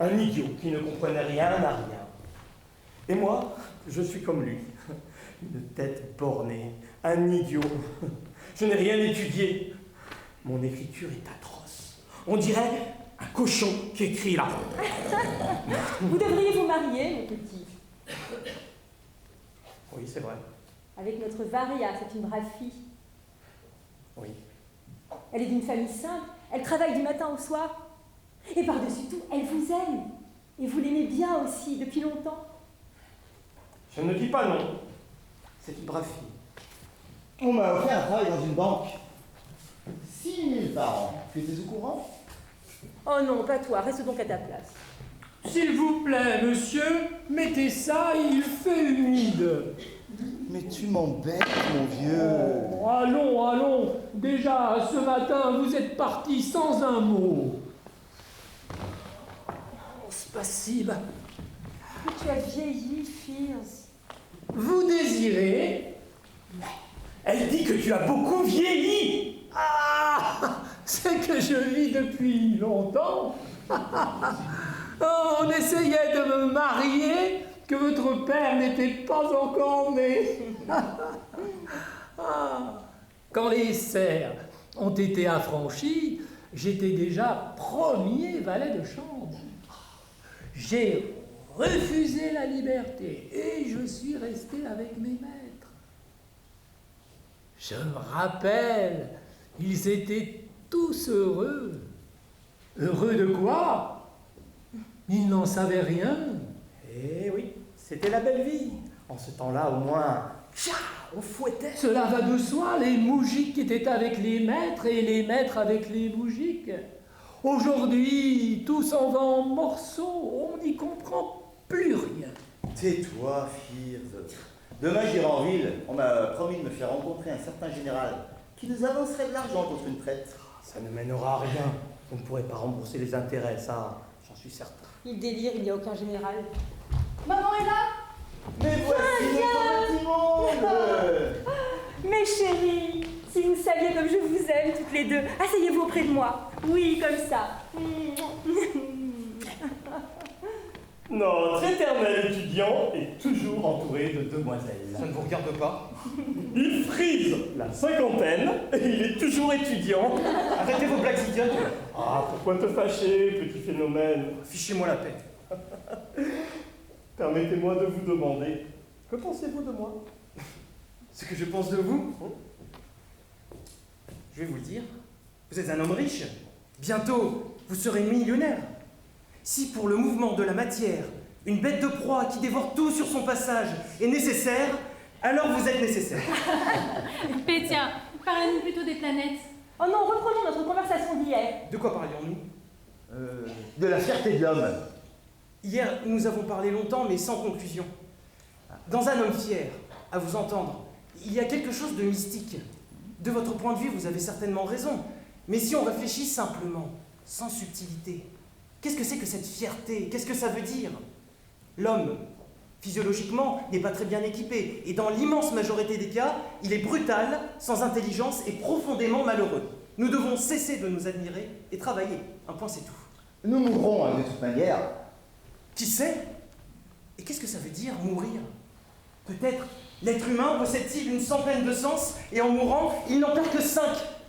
un idiot qui ne comprenait rien à rien. Et moi, je suis comme lui, une tête bornée, un idiot. Je n'ai rien étudié. Mon écriture est atroce. On dirait un cochon qui écrit là. Vous devriez vous marier, mon petit. Oui, c'est vrai. Avec notre Varia, c'est une brave fille. Oui. Elle est d'une famille simple, elle travaille du matin au soir. Et par-dessus tout, elle vous aime. Et vous l'aimez bien aussi, depuis longtemps. Je ne dis pas non. C'est une brave fille. On m'a offert un travail dans une banque. 6 000 par an. Tu étais au courant? Oh non, pas toi, reste donc à ta place. S'il vous plaît, monsieur, mettez ça, il fait humide. Mais tu m'embêtes, mon vieux. Oh, allons. Déjà, ce matin, vous êtes parti sans un mot. Oh, Spassiba. Tu as vieilli, Firs. Vous désirez? Elle dit que tu as beaucoup vieilli. Ah, c'est que je vis depuis longtemps. On essayait de me marier, que votre père n'était pas encore né. Quand les serfs ont été affranchis, j'étais déjà premier valet de chambre. J'ai refusé la liberté et je suis resté avec mes maîtres. Je me rappelle, ils étaient tous heureux. Heureux de quoi? Ils n'en savaient rien. Eh oui, c'était la belle vie. En ce temps-là, au moins, on fouettait. Cela va de soi, les moujiks étaient avec les maîtres et les maîtres avec les moujiks. Aujourd'hui, tout s'en va en morceaux, on n'y comprend plus rien. Tais-toi, Firs. Demain, j'irai en ville. On m'a promis de me faire rencontrer un certain général qui nous avancerait de l'argent contre une traite. Ça ne mènera à rien. On ne pourrait pas rembourser les intérêts, ça, j'en suis certain. Il délire, il n'y a aucun général. Maman est là? Mais voici notre petit monde. Mes chéris, si vous saviez comme je vous aime toutes les deux, asseyez-vous auprès de moi. Oui, comme ça. Notre éternel étudiant est toujours entouré de demoiselles. Ça ne vous regarde pas? Il frise la cinquantaine et il est toujours étudiant. Arrêtez vos blagues idiotes. Ah, pourquoi te fâcher, petit phénomène? Fichez-moi la paix. Permettez-moi de vous demander, que pensez-vous de moi? Ce que je pense de vous, je vais vous le dire. Vous êtes un homme riche. Bientôt, vous serez millionnaire. Si pour le mouvement de la matière, une bête de proie qui dévore tout sur son passage est nécessaire, alors vous êtes nécessaire. Pétia, parlez-nous plutôt des planètes. Oh non, reprenons notre conversation d'hier. De quoi parlions-nous? De la fierté de l'homme. Hier, nous avons parlé longtemps, mais sans conclusion. Dans un homme fier, à vous entendre, il y a quelque chose de mystique. De votre point de vue, vous avez certainement raison. Mais si on réfléchit simplement, sans subtilité, qu'est-ce que c'est que cette fierté? Qu'est-ce que ça veut dire? L'homme, physiologiquement, n'est pas très bien équipé. Et dans l'immense majorité des cas, il est brutal, sans intelligence et profondément malheureux. Nous devons cesser de nous admirer et travailler. Un point, c'est tout. Nous mourrons de toute manière. Qui sait? Et qu'est-ce que ça veut dire, mourir? Peut-être l'être humain possède-t-il une centaine de sens, et en mourant, il n'en perd que 5,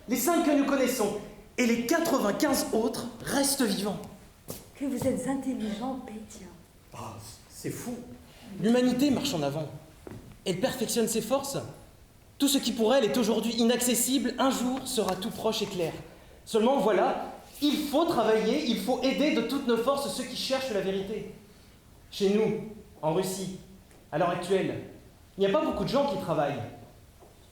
les 5 que nous connaissons, et les 95 autres restent vivants. Que vous êtes intelligent, Pétia. Ah, c'est fou. L'humanité marche en avant. Elle perfectionne ses forces. Tout ce qui pour elle est aujourd'hui inaccessible, un jour sera tout proche et clair. Seulement voilà, il faut travailler, il faut aider de toutes nos forces ceux qui cherchent la vérité. Chez nous, en Russie, à l'heure actuelle, il n'y a pas beaucoup de gens qui travaillent.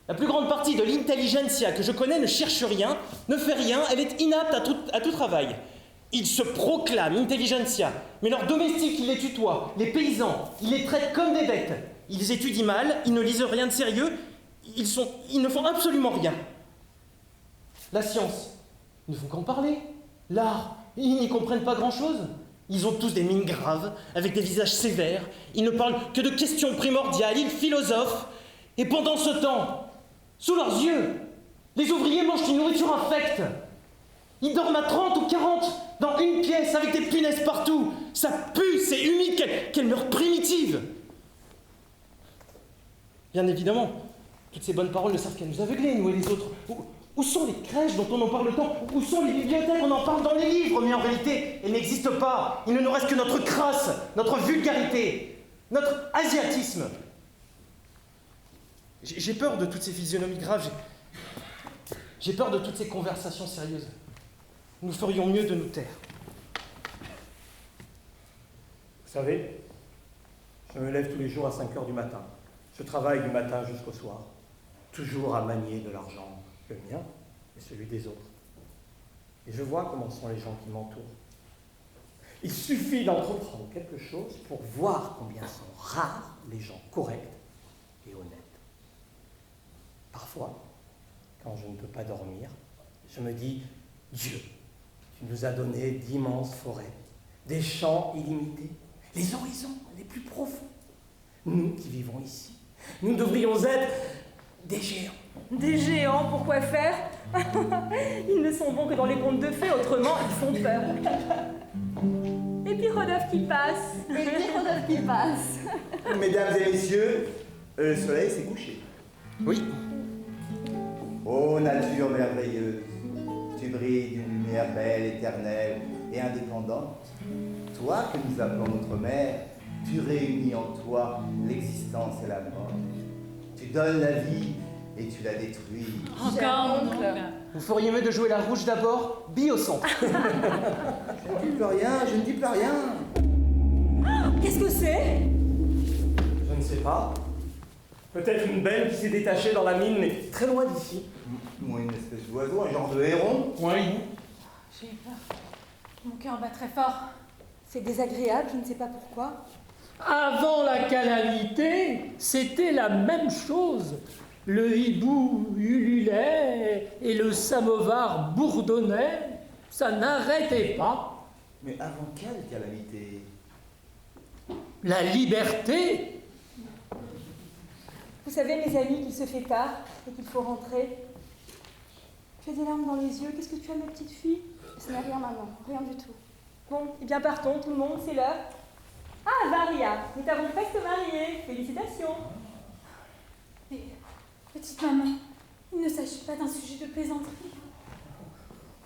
La plus grande partie de l'intelligentsia que je connais ne cherche rien, ne fait rien, elle est inapte à tout travail. Ils se proclament intelligentsia, mais leurs domestiques, ils les tutoient, les paysans, ils les traitent comme des bêtes. Ils étudient mal, ils ne lisent rien de sérieux, ils ne font absolument rien. La science, ils ne font qu'en parler. L'art, ils n'y comprennent pas grand-chose. Ils ont tous des mines graves, avec des visages sévères. Ils ne parlent que de questions primordiales, ils philosophent. Et pendant ce temps, sous leurs yeux, les ouvriers mangent une nourriture infecte. Ils dorment à 30 ou 40 dans une pièce avec des punaises partout. Ça pue, c'est humide, quelle meurt primitive. Bien évidemment, toutes ces bonnes paroles ne servent qu'à nous aveugler, nous et les autres. Où sont les crèches dont on en parle tant? Où sont les bibliothèques? On en parle dans les livres, mais en réalité, elles n'existent pas. Il ne nous reste que notre crasse, notre vulgarité, notre asiatisme. J'ai peur de toutes ces physionomies graves. J'ai peur de toutes ces conversations sérieuses. Nous ferions mieux de nous taire. Vous savez, je me lève tous les jours à 5 heures du matin. Je travaille du matin jusqu'au soir, toujours à manier de l'argent, le mien et celui des autres. Et je vois comment sont les gens qui m'entourent. Il suffit d'entreprendre quelque chose pour voir combien sont rares les gens corrects et honnêtes. Parfois, quand je ne peux pas dormir, je me dis, Dieu, tu nous as donné d'immenses forêts, des champs illimités, les horizons les plus profonds. Nous qui vivons ici, nous devrions être des géants. Des géants, pour quoi faire? Ils ne sont bons que dans les contes de fées, autrement ils font peur. Et puis Rodolphe qui passe. Et puis Rodolphe qui passe. Mesdames et messieurs, le soleil s'est couché. Oui. Ô nature merveilleuse, tu brilles d'une lumière belle, éternelle et indépendante. Toi que nous appelons notre mère, tu réunis en toi l'existence et la mort. Tu donnes la vie et tu la détruis. Encore, mon oncle. Vous feriez mieux de jouer la rouge d'abord, bille au centre. Je ne dis plus rien, je ne dis plus rien. Qu'est-ce que c'est? Je ne sais pas. Peut-être une belle qui s'est détachée dans la mine, mais très loin d'ici. Moi, une espèce d'oiseau, un genre de héron. Oui. J'ai eu peur. Mon cœur bat très fort. C'est désagréable, je ne sais pas pourquoi. Avant la calamité, c'était la même chose. Le hibou ululait et le samovar bourdonnait. Ça n'arrêtait pas. Mais avant quelle calamité? La liberté. Vous savez, mes amis, qu'il se fait tard et qu'il faut rentrer. Tu as des larmes dans les yeux. Qu'est-ce que tu as, ma petite fille? Ce n'est rien, maman. Rien du tout. Bon, eh bien partons, tout le monde, c'est l'heure. Ah, Varia, nous t'avons presque marié. Félicitations. Mais, petite maman, il ne s'agit pas d'un sujet de plaisanterie.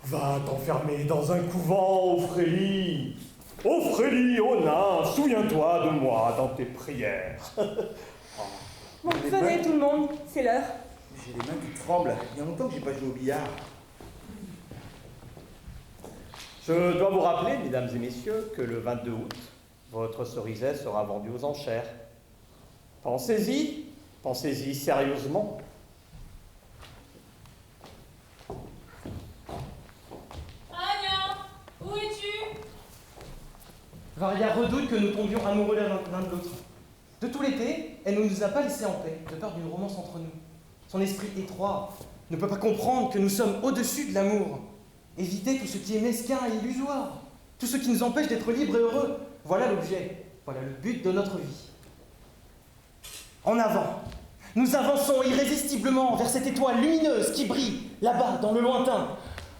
Va t'enfermer dans un couvent, Ophélie. Ophélie, ô nain, souviens-toi de moi dans tes prières. Bon, venez tout le monde, c'est l'heure. J'ai les mains qui tremblent. Il y a longtemps que j'ai pas joué au billard. Je dois vous rappeler, mesdames et messieurs, que le 22 août, votre cerisier sera vendu aux enchères. Pensez-y, pensez-y sérieusement. Anya, où es-tu? Varia redoute que nous tombions amoureux l'un de l'autre. De tout l'été, elle ne nous a pas laissés en paix, de peur d'une romance entre nous. Son esprit étroit ne peut pas comprendre que nous sommes au-dessus de l'amour. Éviter tout ce qui est mesquin et illusoire, tout ce qui nous empêche d'être libres et heureux. Voilà l'objet, voilà le but de notre vie. En avant, nous avançons irrésistiblement vers cette étoile lumineuse qui brille là-bas dans le lointain.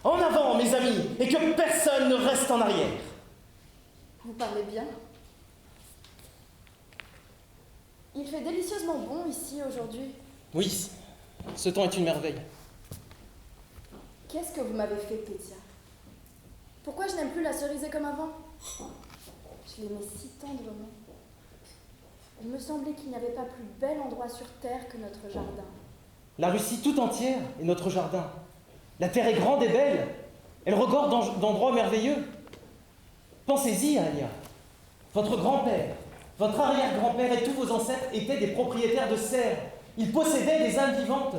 En avant, mes amis, et que personne ne reste en arrière. Vous parlez bien. Il fait délicieusement bon ici aujourd'hui. Oui, ce temps est une merveille. Qu'est-ce que vous m'avez fait, Pétia? Pourquoi je n'aime plus la cerisée comme avant? Je l'aimais si tendrement. Il me semblait qu'il n'y avait pas plus bel endroit sur terre que notre jardin. La Russie tout entière est notre jardin. La terre est grande et belle. Elle regorge d'endroits merveilleux. Pensez-y, Anya. Votre grand-père, votre arrière-grand-père et tous vos ancêtres étaient des propriétaires de serres. Ils possédaient des âmes vivantes.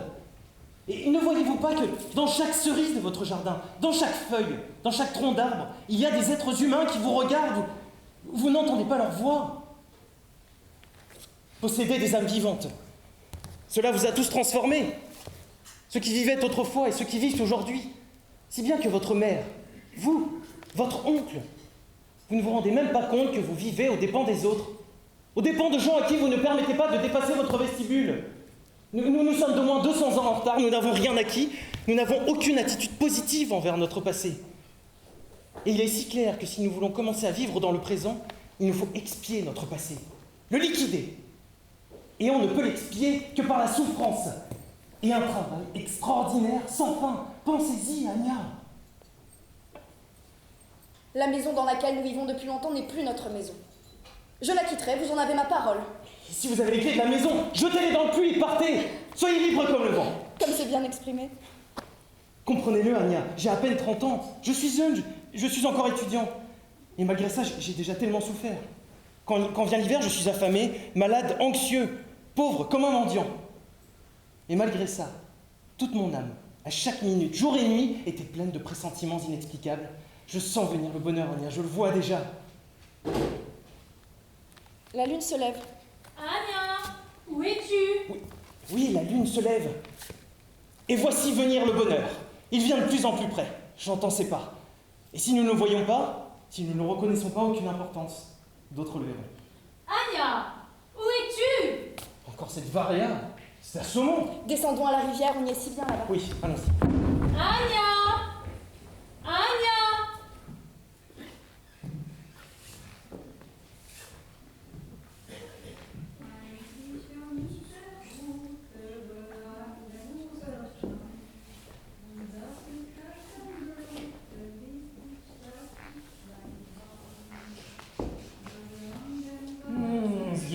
Et ne voyez-vous pas que dans chaque cerise de votre jardin, dans chaque feuille, dans chaque tronc d'arbre, il y a des êtres humains qui vous regardent. Vous n'entendez pas leur voix. Possédez des âmes vivantes. Cela vous a tous transformés. Ceux qui vivaient autrefois et ceux qui vivent aujourd'hui. Si bien que votre mère, vous, votre oncle, vous ne vous rendez même pas compte que vous vivez aux dépens des autres, aux dépens de gens à qui vous ne permettez pas de dépasser votre vestibule. Nous sommes d'au moins 200 ans en retard, nous n'avons rien acquis, nous n'avons aucune attitude positive envers notre passé. Et il est si clair que si nous voulons commencer à vivre dans le présent, il nous faut expier notre passé, le liquider. Et on ne peut l'expier que par la souffrance. Et un travail extraordinaire, sans fin. Pensez-y, Anya. La maison dans laquelle nous vivons depuis longtemps n'est plus notre maison. Je la quitterai, vous en avez ma parole. Et si vous avez les clés de la maison, jetez-les dans le puits et partez. Soyez libre comme le vent. Comme c'est bien exprimé. Comprenez-le, Anya, j'ai à peine 30 ans. Je suis jeune, je suis encore étudiant. Et malgré ça, j'ai déjà tellement souffert. Quand vient l'hiver, je suis affamé, malade, anxieux, pauvre, comme un mendiant. Et malgré ça, toute mon âme, à chaque minute, jour et nuit, était pleine de pressentiments inexplicables. Je sens venir le bonheur, Anya, je le vois déjà. La lune se lève. Anya, où es-tu? Oui, la lune se lève. Et voici venir le bonheur. Il vient de plus en plus près. J'entends ses pas. Et si nous ne le voyons pas, si nous ne le reconnaissons pas, aucune importance. D'autres le verront. Anya, où es-tu? Encore cette Varia. C'est un saumon. Descendons à la rivière, on y est si bien là-bas. Oui, allons-y. Anya! Anya!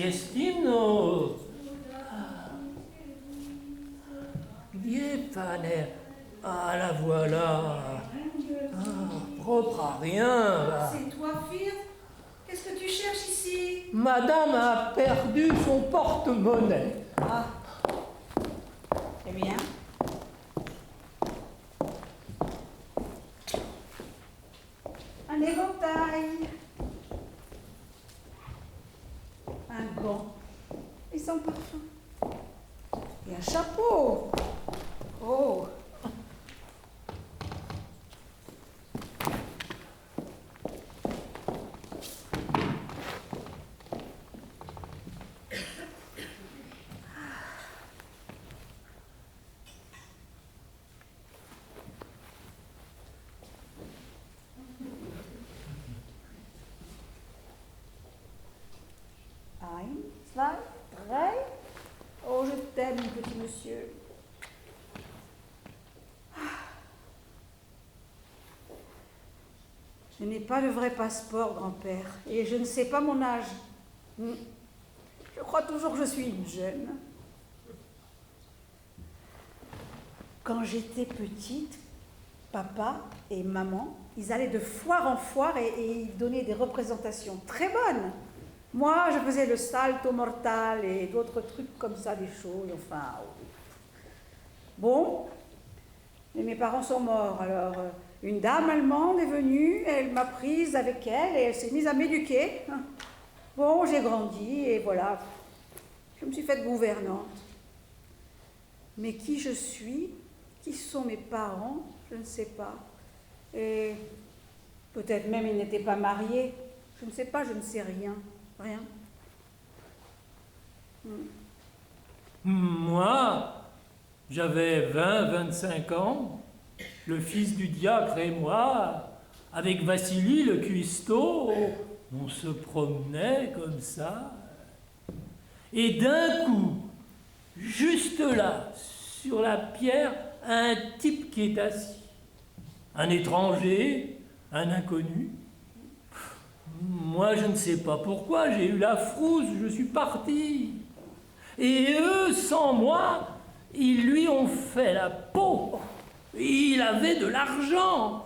Destino. Diepane. Ah, la voilà. Ah, propre à rien. là. C'est toi, Firth? Qu'est-ce que tu cherches ici? Madame a perdu son porte-monnaie. Ah. Eh bien? Un éventail. Un gant. Et son parfum. Et un chapeau. Oh. 2, 3. Oh, je t'aime, mon petit monsieur. Je n'ai pas le vrai passeport, grand-père, et je ne sais pas mon âge. Je crois toujours que je suis une jeune. Quand j'étais petite, papa et maman, ils allaient de foire en foire et ils donnaient des représentations très bonnes. Moi, je faisais le salto mortal et d'autres trucs comme ça, des choses, enfin... Bon, et mes parents sont morts, alors une dame allemande est venue, elle m'a prise avec elle et elle s'est mise à m'éduquer. Bon, j'ai grandi et voilà, je me suis faite gouvernante. Mais qui je suis, qui sont mes parents, je ne sais pas. Et peut-être même ils n'étaient pas mariés, je ne sais pas, je ne sais rien. Rien. Moi, j'avais 25 ans, le fils du diacre et moi, avec Vassili le cuistot, on se promenait comme ça. Et d'un coup, juste là, sur la pierre, un type qui est assis. Un étranger, un inconnu. Moi, je ne sais pas pourquoi, j'ai eu la frousse, je suis parti. Et eux, sans moi, ils lui ont fait la peau. Il avait de l'argent.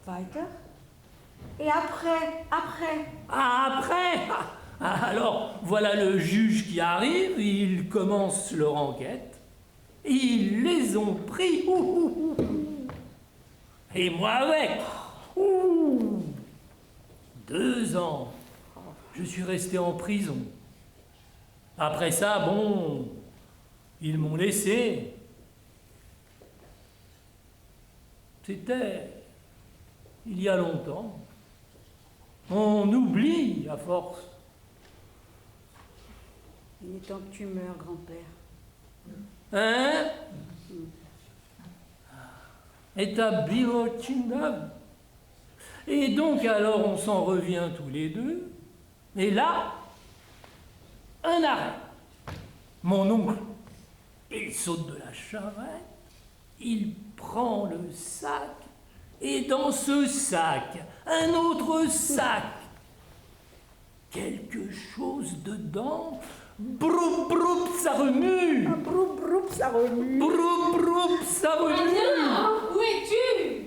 Weiter. Et après Après alors, voilà le juge qui arrive, il commence leur enquête. Ils les ont pris. Et moi avec. 2 ans. Je suis resté en prison. Après ça, bon, ils m'ont laissé. C'était il y a longtemps. On oublie à force. Il est temps que tu meurs, grand-père. Hein? Et ta biotindab. Et donc alors on s'en revient tous les deux. Et là, un arrêt. Mon oncle, il saute de la charrette, il prend le sac, et dans ce sac, un autre sac. Quelque chose dedans. Broup, broup, ça remue. Broup, broup, ça remue. Broup, broup, ça remue. Viens, où es-tu?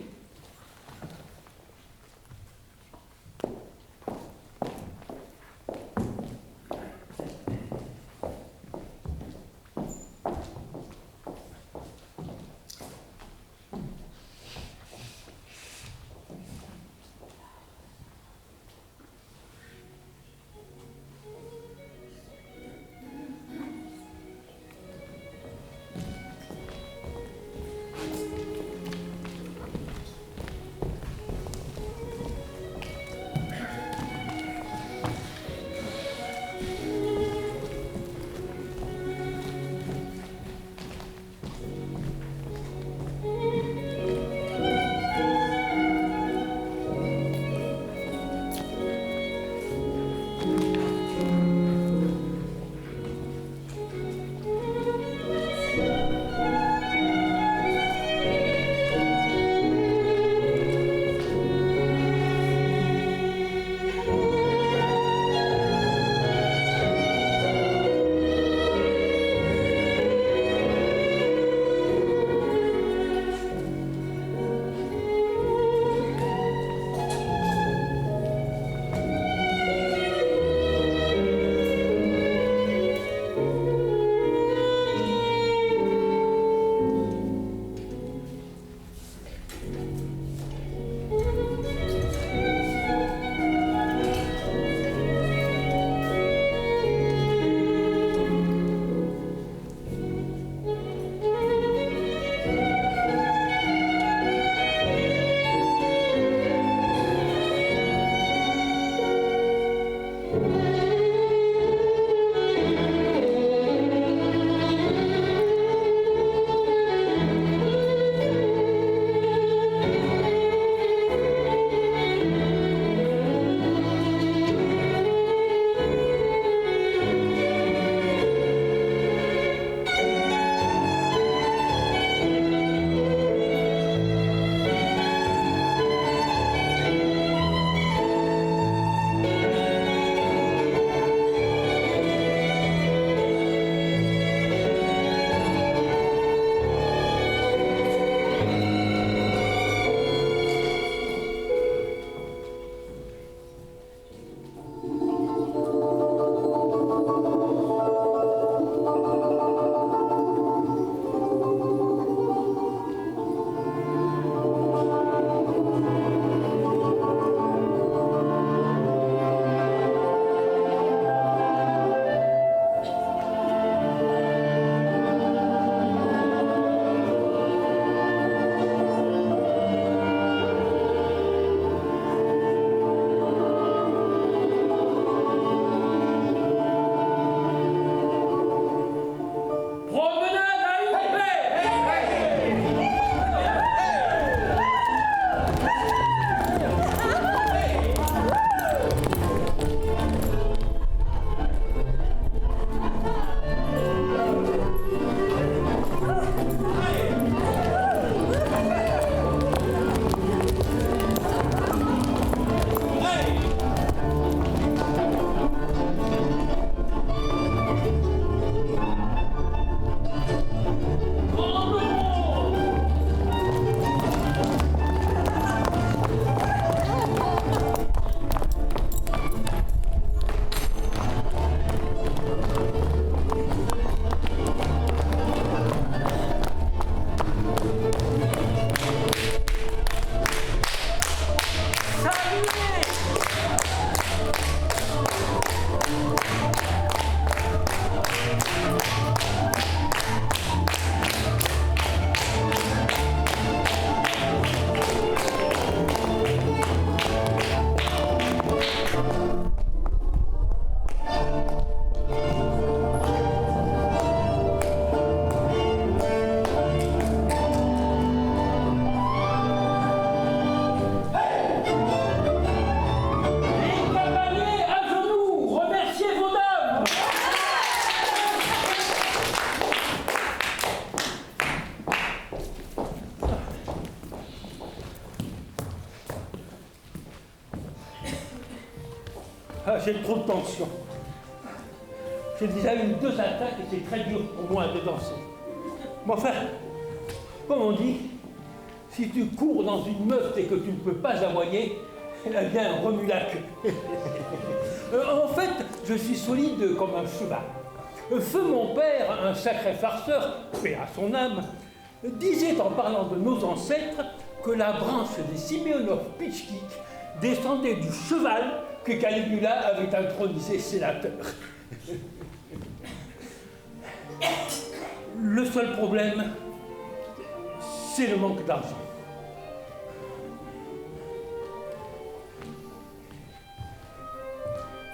Ah, j'ai trop de tension. J'ai déjà eu 2 attaques et c'est très dur pour moi de danser. Mais enfin, comme on dit, si tu cours dans une meute et que tu ne peux pas aboyer, eh bien, remue la queue. En fait, je suis solide comme un cheval. Feu mon père, un sacré farceur, paix à son âme, disait en parlant de nos ancêtres que la branche des Simeonov-Pitchkik descendait du cheval que Caligula avait intronisé sénateur. Le seul problème, c'est le manque d'argent.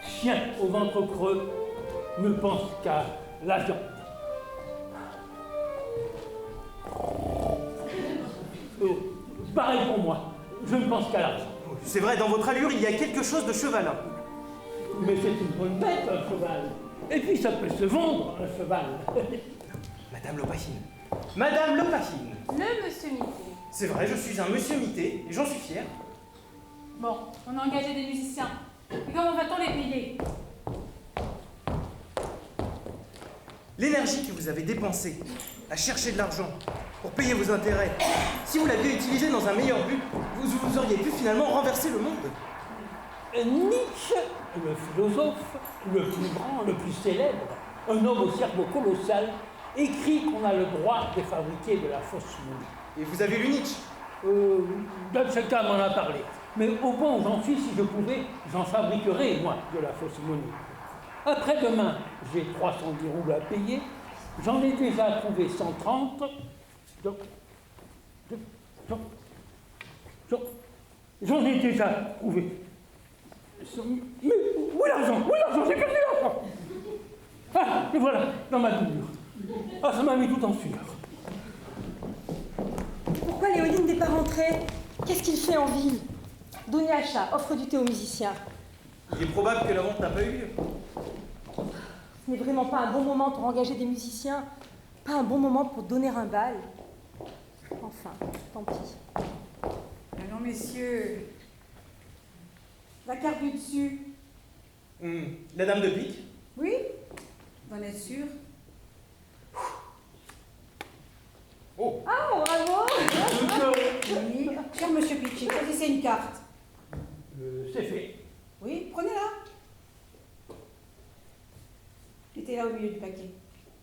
Chien au ventre creux ne pense qu'à la viande. Pareil pour moi, je ne pense qu'à l'argent. C'est vrai, dans votre allure, il y a quelque chose de chevalin. Mais c'est une bonne bête, un cheval. Et puis ça peut se vendre, un cheval. Madame Lopachine. Madame Lopachine. Le monsieur Mité. C'est vrai, je suis un monsieur Mité, et j'en suis fier. Bon, on a engagé des musiciens. Et comment va-t-on les payer? L'énergie que vous avez dépensée à chercher de l'argent pour payer vos intérêts, si vous l'aviez utilisée dans un meilleur but, vous auriez pu finalement renverser le monde. Nietzsche, le philosophe, le plus grand, le plus célèbre, un homme au cerveau colossal, écrit qu'on a le droit de fabriquer de la fausse monnaie. Et vous avez lu Nietzsche? Chacun m'en a parlé. Mais au point où j'en suis, si je pouvais, j'en fabriquerais, moi, de la fausse monnaie. Après-demain, j'ai 310 roubles à payer. J'en ai déjà trouvé 130. J'en ai déjà trouvé. Mais où est l'argent? Où est l'argent? J'ai perdu l'argent! Ah, et voilà, dans ma doublure. Ah, ça m'a mis tout en sueur. Pourquoi Léonine n'est pas rentrée? Qu'est-ce qu'il fait en ville? Doniacha offre du thé aux musiciens. Il est probable que la vente n'a pas eu lieu. Ce n'est vraiment pas un bon moment pour engager des musiciens, pas un bon moment pour donner un bal. Enfin, tant pis. Allons, messieurs. La carte du dessus. La dame de pique? Oui? Vous en êtes sûr? Oh! Ah, bravo! Oui. Cher monsieur Pitchkik, choisissez une carte. C'est fait. Oui, prenez-la. Mettez-la au milieu du paquet.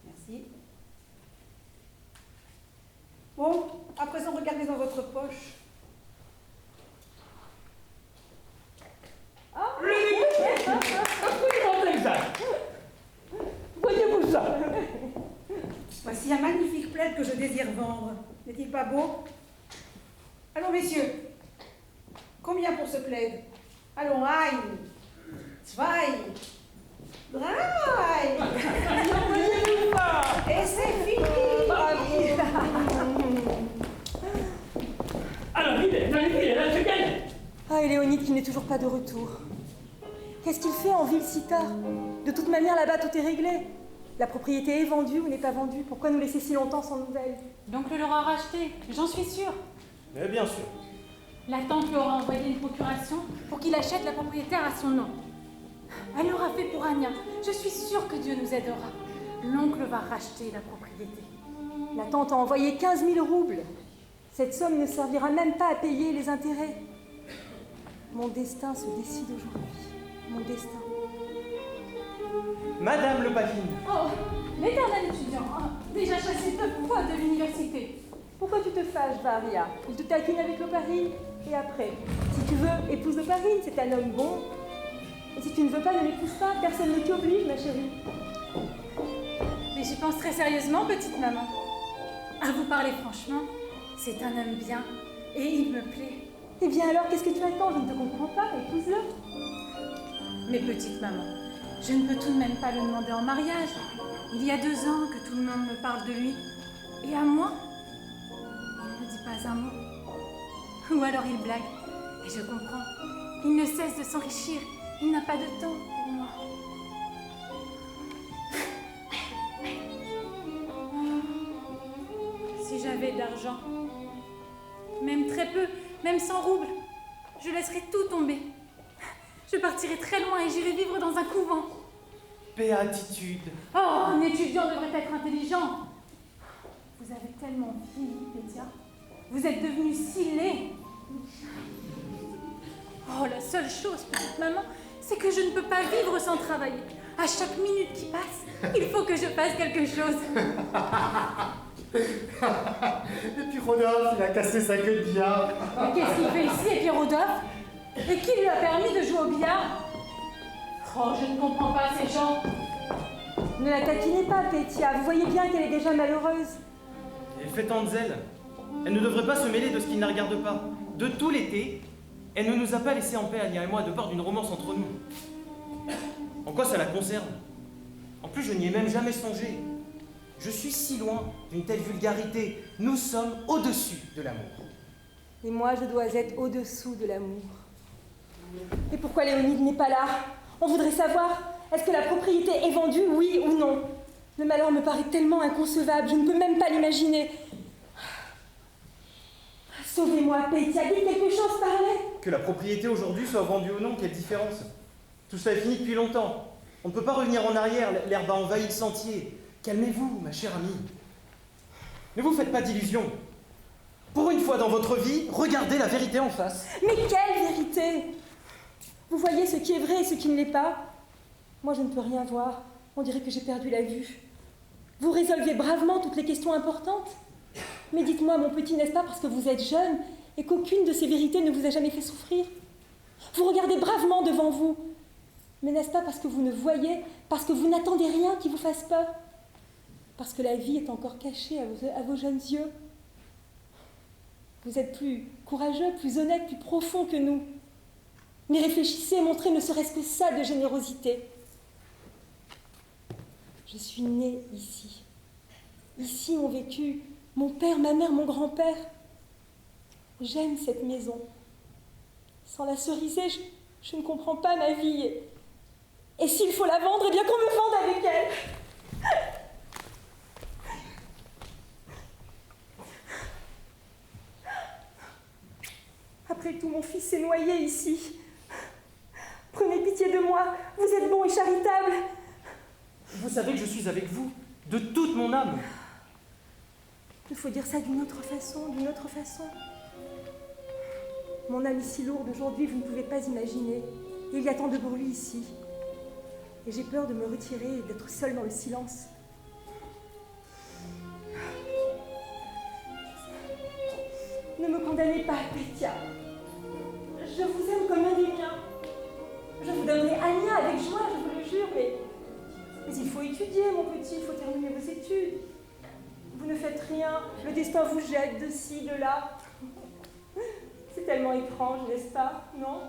Merci. Bon, à présent, regardez dans votre poche. Absolument exact. Voyez-vous ça? Voici un magnifique plaid que je désire vendre. N'est-il pas beau? Allons, messieurs. Combien pour ce plaid? Allons, ein, zwei, drei. Et c'est fini. Alors, il est là, c'est gagne. Ah, et Léonide qui n'est toujours pas de retour. Qu'est-ce qu'il fait en ville si tard? De toute manière, là-bas, tout est réglé. La propriété est vendue ou n'est pas vendue. Pourquoi nous laisser si longtemps sans nouvelles? L'oncle l'aura racheté, j'en suis sûre. Mais bien sûr. La tante lui aura envoyé une procuration pour qu'il achète la propriétaire à son nom. Elle l'aura fait pour Ania. Je suis sûre que Dieu nous aidera. L'oncle va racheter la propriété. La tante a envoyé 15 000 roubles. Cette somme ne servira même pas à payer les intérêts. Mon destin se décide aujourd'hui. Mon destin. Madame Lopachine. Oh, l'éternel étudiant, hein, déjà chassé 2 fois de l'université. Pourquoi tu te fâches, Varia? Il te taquine avec l'oparine. Et après, si tu veux, épouse l'oparine, c'est un homme bon. Et si tu ne veux pas, ne l'épouse pas. Personne ne t'y oblige, ma chérie. Mais j'y pense très sérieusement, petite maman. À vous parler franchement, c'est un homme bien et il me plaît. Eh bien alors, qu'est-ce que tu attends? Je ne te comprends pas. Épouse-le. Mais petite maman, je ne peux tout de même pas le demander en mariage. Il y a 2 ans que tout le monde me parle de lui. Et à moi, il ne dit pas un mot. Ou alors il blague. Et je comprends. Il ne cesse de s'enrichir. Il n'a pas de temps pour moi. Si j'avais de l'argent, même très peu, même 100 roubles, je laisserais tout tomber. Je partirai très loin et j'irai vivre dans un couvent. Béatitude. Oh, un étudiant devrait être intelligent. Vous avez tellement vieilli, Pétia. Vous êtes devenu si laid. Oh, la seule chose, petite maman, c'est que je ne peux pas vivre sans travailler. À chaque minute qui passe, il faut que je fasse quelque chose. Et puis Rodolphe, il a cassé sa queue de billard. Mais qu'est-ce qu'il fait ici, et puis Rodolphe? Et qui lui a permis de jouer au billard? Oh, je ne comprends pas ces gens. Ne la taquinez pas, Pétia. Vous voyez bien qu'elle est déjà malheureuse. Elle fait tant de zèle. Elle ne devrait pas se mêler de ce qui ne la regarde pas. De tout l'été, elle ne nous a pas laissé en paix, Anya et moi, de peur d'une romance entre nous. En quoi ça la concerne? En plus, je n'y ai même jamais songé. Je suis si loin d'une telle vulgarité. Nous sommes au-dessus de l'amour. Et moi, je dois être au-dessous de l'amour. Et pourquoi Léonide n'est pas là? On voudrait savoir, est-ce que la propriété est vendue, oui ou non? Le malheur me paraît tellement inconcevable, je ne peux même pas l'imaginer. Sauvez-moi, Pétia, dites quelque chose, parlez. Que la propriété aujourd'hui soit vendue ou non, quelle différence? Tout ça est fini depuis longtemps. On ne peut pas revenir en arrière, l'herbe a envahi le sentier. Calmez-vous, ma chère amie. Ne vous faites pas d'illusions. Pour une fois dans votre vie, regardez la vérité en face. Mais quelle vérité? Vous voyez ce qui est vrai et ce qui ne l'est pas? Moi, je ne peux rien voir. On dirait que j'ai perdu la vue. Vous résolvez bravement toutes les questions importantes. Mais dites-moi, mon petit, n'est-ce pas parce que vous êtes jeune et qu'aucune de ces vérités ne vous a jamais fait souffrir? Vous regardez bravement devant vous. Mais n'est-ce pas parce que vous ne voyez, parce que vous n'attendez rien qui vous fasse peur? Parce que la vie est encore cachée à vos jeunes yeux. Vous êtes plus courageux, plus honnête, plus profond que nous. Mais réfléchissez, montrez ne serait-ce que ça de générosité. Je suis née ici. Ici ont vécu mon père, ma mère, mon grand-père. J'aime cette maison. Sans la ceriser, je ne comprends pas ma vie. Et s'il faut la vendre, eh bien qu'on me vende avec elle. Après tout, mon fils s'est noyé ici. Prenez pitié de moi, vous êtes bon et charitable. Vous savez que je suis avec vous, de toute mon âme. Il faut dire ça d'une autre façon, d'une autre façon. Mon âme est si lourde aujourd'hui, vous ne pouvez pas imaginer. Il y a tant de bruit ici. Et j'ai peur de me retirer et d'être seule dans le silence. Ne me condamnez pas, Pétia. Je vous aime comme un des miens. Je vous donnerai Anya avec joie, je vous le jure, mais il faut étudier, mon petit, il faut terminer vos études. Vous ne faites rien, le destin vous jette de ci, de là. C'est tellement étrange, n'est-ce pas, non?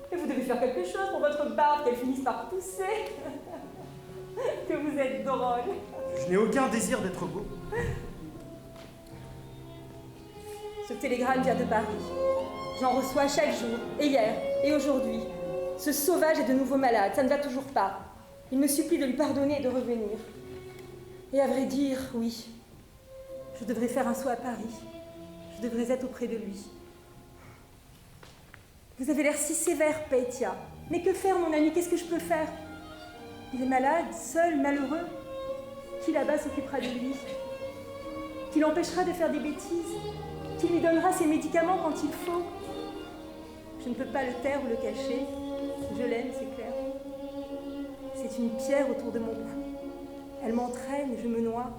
Et vous devez faire quelque chose pour votre barbe, qu'elle finisse par pousser. Que vous êtes drôle. Je n'ai aucun désir d'être beau. Ce télégramme vient de Paris. J'en reçois chaque jour, et hier, et aujourd'hui. Ce sauvage est de nouveau malade, ça ne va toujours pas. Il me supplie de lui pardonner et de revenir. Et à vrai dire, oui, je devrais faire un saut à Paris. Je devrais être auprès de lui. Vous avez l'air si sévère, Pétia. Mais que faire, mon ami? Qu'est-ce que je peux faire? Il est malade, seul, malheureux. Qui là-bas s'occupera de lui? Qui l'empêchera de faire des bêtises? Qui lui donnera ses médicaments quand il faut? Je ne peux pas le taire ou le cacher. Je l'aime, c'est clair. C'est une pierre autour de mon cou. Elle m'entraîne et je me noie.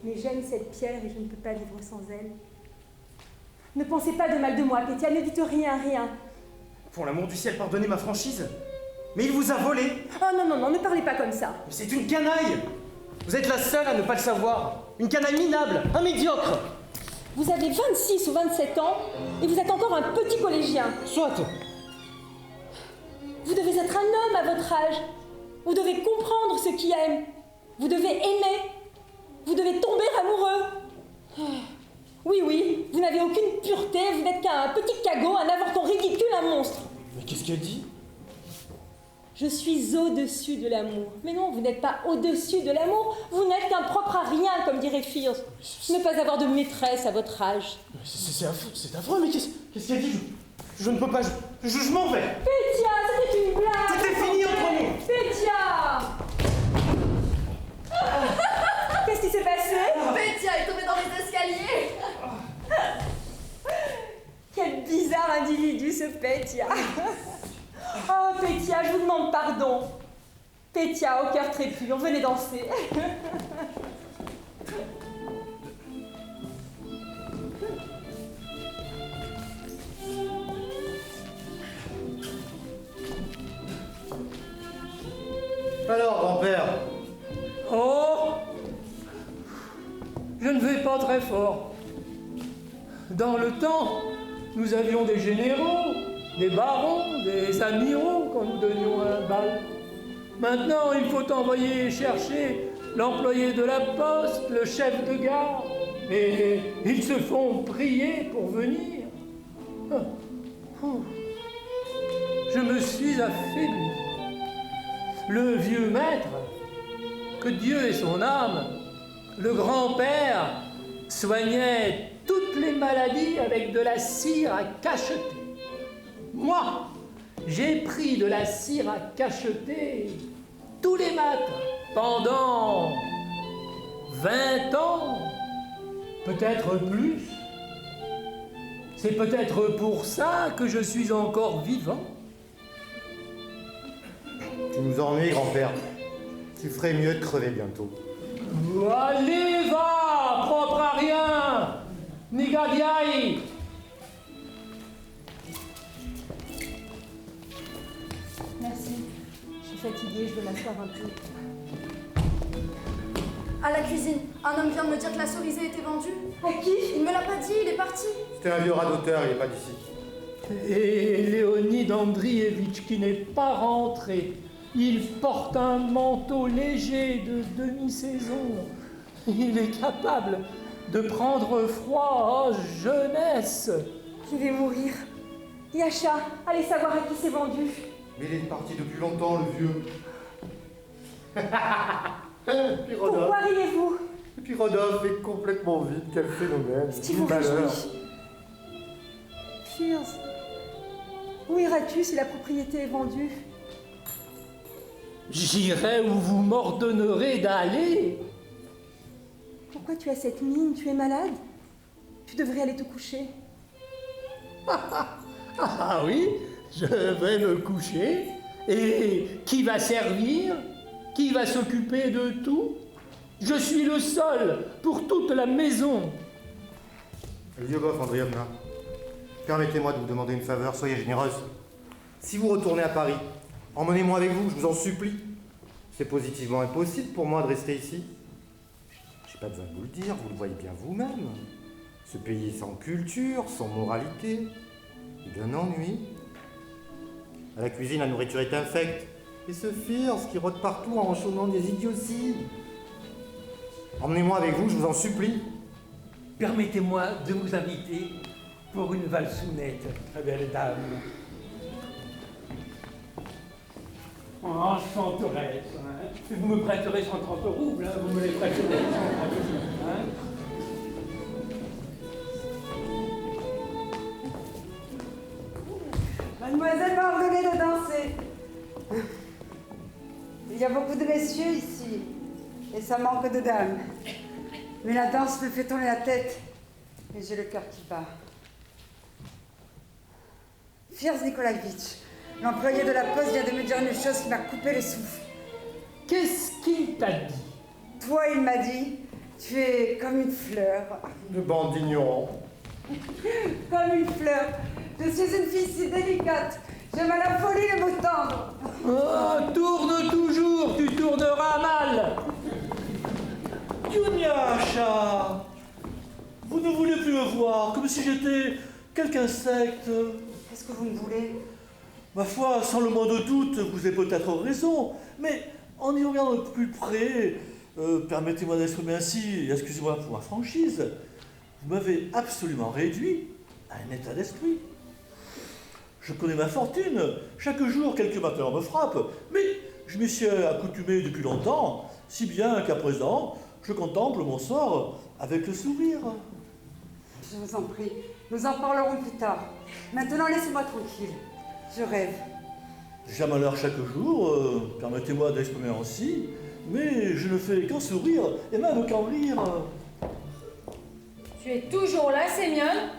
Mais j'aime cette pierre et je ne peux pas vivre sans elle. Ne pensez pas de mal de moi, Pétia, ne dites rien, rien. Pour l'amour du ciel, pardonnez ma franchise. Mais il vous a volé. Oh non, non, non, ne parlez pas comme ça. Mais c'est une canaille. Vous êtes la seule à ne pas le savoir. Une canaille minable, un médiocre. Vous avez 26 ou 27 ans et vous êtes encore un petit collégien. Soit. Vous devez être un homme à votre âge. Vous devez comprendre ce qui aime. Vous devez aimer. Vous devez tomber amoureux. Oui, oui, vous n'avez aucune pureté, vous n'êtes qu'un petit cagot, un avorton ridicule, un monstre. Mais qu'est-ce qu'elle dit? Je suis au-dessus de l'amour. Mais non, vous n'êtes pas au-dessus de l'amour, vous n'êtes qu'un propre à rien, comme dirait Fierce. Ne pas avoir de maîtresse à votre âge. C'est affreux, mais qu'est-ce qu'elle dit? Je ne peux pas, je m'en vais. Pétia, c'était une blague. Tout est fini entre nous. Pétia. Qu'est-ce qui s'est passé? Pétia est tombée dans les escaliers. Quel bizarre individu ce Pétia. Oh Pétia, je vous demande pardon. Pétia, au cœur trépu, on venait danser. Alors, grand-père? Oh, je ne vais pas très fort. Dans le temps, nous avions des généraux, des barons, des amiraux quand nous donnions un bal. Maintenant, il faut envoyer chercher l'employé de la poste, le chef de gare, et ils se font prier pour venir. Je me suis affaibli. Le vieux maître, que Dieu ait son âme, le grand-père, soignait toutes les maladies avec de la cire à cacheter. Moi, j'ai pris de la cire à cacheter tous les matins pendant 20 ans, peut-être plus. C'est peut-être pour ça que je suis encore vivant. Tu nous ennuies, grand-père. Tu ferais mieux de crever bientôt. Allez, va, propre à rien, Nigadiaï. Merci. Je suis fatiguée, je veux m'asseoir un peu. À la cuisine, un homme vient de me dire que la cerisée était vendue. À qui? Il me l'a pas dit, il est parti. C'était un vieux radoteur, il est pas d'ici. Et Léonid Andrievitch qui n'est pas rentré. Il porte un manteau léger de demi-saison. Il est capable de prendre froid en jeunesse. Je vais mourir. Yacha, allez savoir à qui c'est vendu. Mais il est parti depuis longtemps, le vieux. Puis Pourquoi Rodolphe. riez-vous? Et puis Rodolphe est complètement vide, quel phénomène. Ce qui vous malheur. réjouit. Firs, où iras-tu si la propriété est vendue? J'irai où vous m'ordonnerez d'aller. Pourquoi tu as cette mine? Tu es malade? Tu devrais aller te coucher. Ah oui, je vais me coucher. Et qui va servir? Qui va s'occuper de tout? Je suis le seul pour toute la maison. Lyubov Andrievna, permettez-moi de vous demander une faveur, soyez généreuse. Si vous retournez à Paris, emmenez-moi avec vous, je vous en supplie. C'est positivement impossible pour moi de rester ici. J'ai pas besoin de vous le dire, vous le voyez bien vous-même. Ce pays est sans culture, sans moralité, et d'un ennui. À la cuisine, la nourriture est infecte. Et ce Firs qui rôde partout en enchaînant des idioties. Emmenez-moi avec vous, je vous en supplie. Permettez-moi de vous inviter pour une valsounette, très belle dame. Enchanteresse, hein. Vous me prêterez 130 roubles, hein. Vous me les prêterez 130 roubles, hein. Mademoiselle m'a ordonné de danser. Il y a beaucoup de messieurs ici, et ça manque de dames. Mais la danse me fait tourner la tête, et j'ai le cœur qui bat. Firs Nikolaevitch, l'employé de la poste vient de me dire une chose qui m'a coupé le souffle. Qu'est-ce qu'il t'a dit? Toi, il m'a dit, tu es comme une fleur. De bande d'ignorants. Comme une fleur. Je suis une fille si délicate. J'aime à la folie les mots tendres. Oh, tourne toujours, tu tourneras mal. Dunyasha, vous ne voulez plus me voir, comme si j'étais quelque insecte. Qu'est-ce que vous me voulez? Ma foi, sans le moindre doute, vous avez peut-être raison, mais en y regardant de plus près, permettez-moi d'exprimer ainsi, excusez-moi pour ma franchise, vous m'avez absolument réduit à un état d'esprit. Je connais ma fortune, chaque jour quelques matins me frappent, mais je m'y suis accoutumé depuis longtemps, si bien qu'à présent, je contemple mon sort avec le sourire. Je vous en prie, nous en parlerons plus tard. Maintenant, laissez-moi tranquille. Je rêve. J'ai un malheur chaque jour, permettez-moi d'exprimer ainsi, mais je ne fais qu'en sourire et même qu'en rire. Tu es toujours là, Sémione?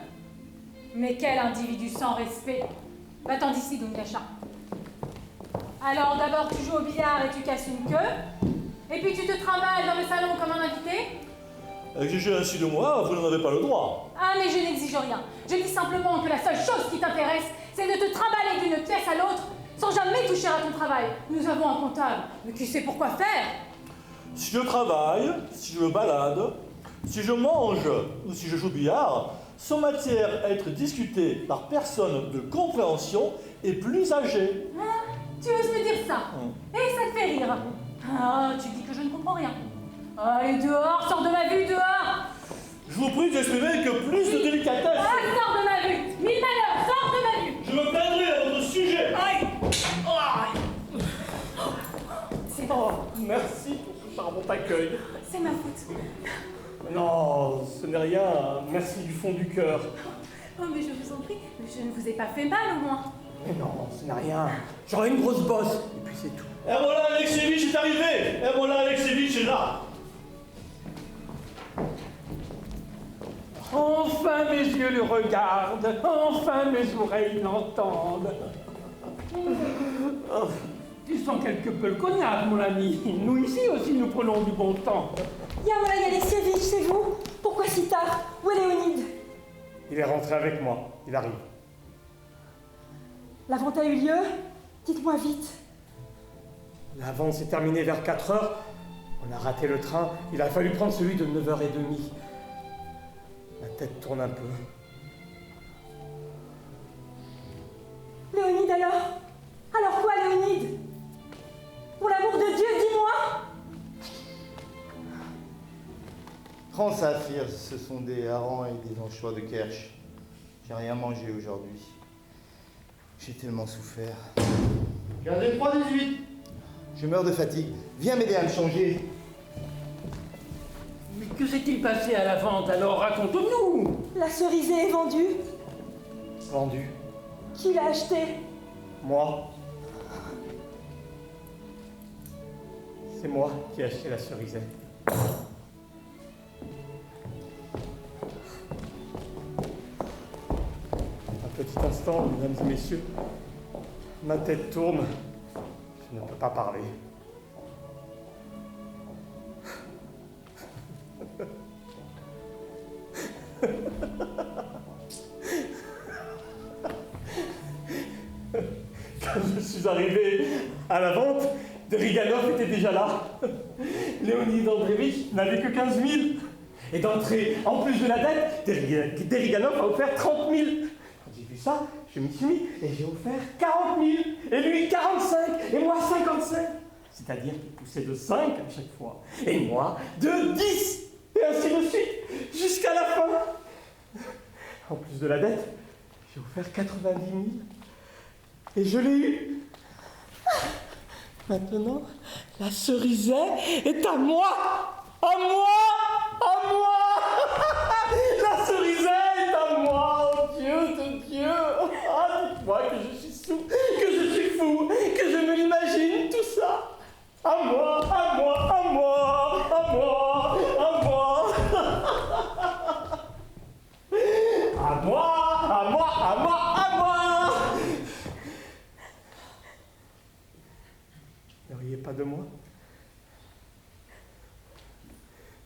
Mais quel individu sans respect! Va-t'en d'ici, Dunyasha. Alors d'abord tu joues au billard et tu casses une queue, et puis tu te trimbales dans le salon comme un invité? Exigez ainsi de moi, vous n'en avez pas le droit. Ah mais je n'exige rien. Je dis simplement que la seule chose qui t'intéresse, c'est de te trimballer d'une pièce à l'autre sans jamais toucher à ton travail. Nous avons un comptable, mais qui sait pourquoi faire? Si je travaille, si je me balade, si je mange ou si je joue au billard, sans matière à être discutée par personne de compréhension et plus âgée. Ah, tu oses me dire ça? Et ça te fait rire? Ah, tu dis que je ne comprends rien. Allez, dehors, sors de ma vue, dehors! Je vous prie d'exprimer que plus de délicatesse. Ah, sors de ma vue! Mille malheurs, sors de ma vue! Je me plaindrai à votre sujet. Aïe! C'est bon. Merci pour ce charmant accueil. C'est ma faute. Non, ce n'est rien. Merci du fond du cœur. Oh, mais je vous en prie, je ne vous ai pas fait mal, au moins. Mais non, ce n'est rien. J'aurai une grosse bosse, et puis c'est tout. Ermola Alexievitch est arrivé. Ermola Alexievitch est là. Enfin mes yeux le regardent, enfin mes oreilles l'entendent. Oh, tu sens quelque peu le cognac, mon ami. Nous ici aussi, nous prenons du bon temps. Ermola Alexievitch, c'est vous? Pourquoi si tard? Où est Léonide? Il est rentré avec moi. Il arrive. La vente a eu lieu? Dites-moi vite. La vente s'est terminée vers 4 heures. On a raté le train. Il a fallu prendre celui de 9h30. Ma tête tourne un peu. Léonide alors? Alors quoi, Léonide? Pour l'amour de Dieu, dis-moi! Prends Saphir, ce sont des harengs et des anchois de Kerch. J'ai rien mangé aujourd'hui. J'ai tellement souffert. 15:18. Je meurs de fatigue. Viens m'aider à me changer. Mais que s'est-il passé à la vente alors? Raconte-nous! La cerisée est vendue. Vendu. Qui l'a achetée? Moi. C'est moi qui ai acheté la cerisette. Un petit instant, mesdames et messieurs. Ma tête tourne. Je ne peux pas parler. Quand je suis arrivé à la vente, Deriganov était déjà là. Léonide Andreevitch n'avait que 15 000. Et d'entrée, en plus de la dette, Deriganov a offert 30 000. Quand j'ai vu ça, je m'y suis mis et j'ai offert 40 000. Et lui 45 et moi 55. C'est-à-dire qu'il poussait de 5 à chaque fois. Et moi de 10. Et ainsi de suite, jusqu'à la fin. En plus de la dette, j'ai offert 90 000. Et je l'ai eu. Maintenant, la cerisette est à moi. À moi. À moi. La cerisette est à moi. Oh Dieu de Dieu. Ah, dites-moi que je suis sous, que je suis fou, que je me l'imagine, tout ça. À moi, à moi, à moi, à moi, à moi. À moi, à moi, à moi, à moi. Ne riez pas de moi.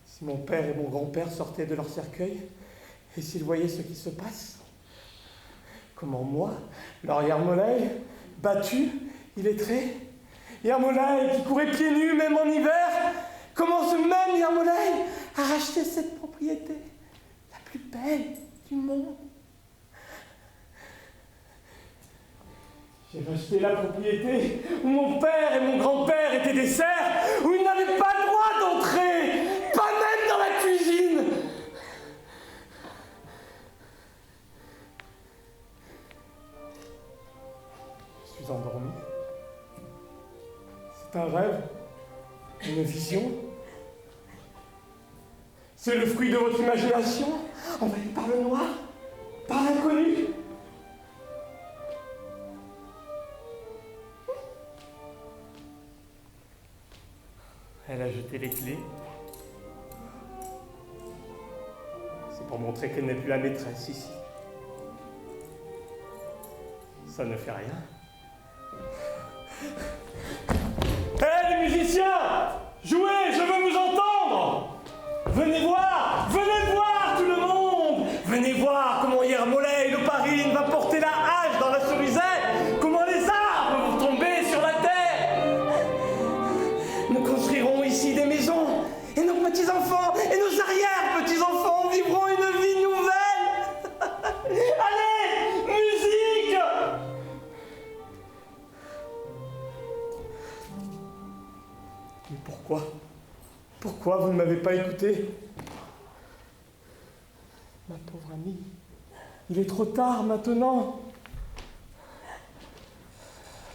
Si mon père et mon grand-père sortaient de leur cercueil, et s'ils voyaient ce qui se passe, comment moi, leur Yarmolaï, battu, illettré, Yarmolaï qui courait pieds nus même en hiver, comment ce même Yarmolaï a racheté cette propriété, la plus belle du monde. J'ai racheté la propriété où mon père et mon grand-père étaient des serfs, où ils n'avaient pas le droit d'entrer, pas même dans la cuisine. Je suis endormi. C'est un rêve, une vision. C'est le fruit de votre imagination, envahi par le noir. apporter les clés. C'est pour montrer qu'elle n'est plus la maîtresse ici. Ça ne fait rien. Hé, les musiciens! Jouez, je veux vous entendre! Venez voir tout le monde! Venez voir comment hier Mollet l'Oparine va porter la hache dans la cerisière, comment les arbres vont tomber sur la terre! Nous construirons ici des maisons, et nos petits-enfants et nos arrière-petits-enfants vivront une vie nouvelle! Allez, musique! Mais pourquoi? Pourquoi vous ne m'avez pas écouté? Ma pauvre amie, il est trop tard maintenant.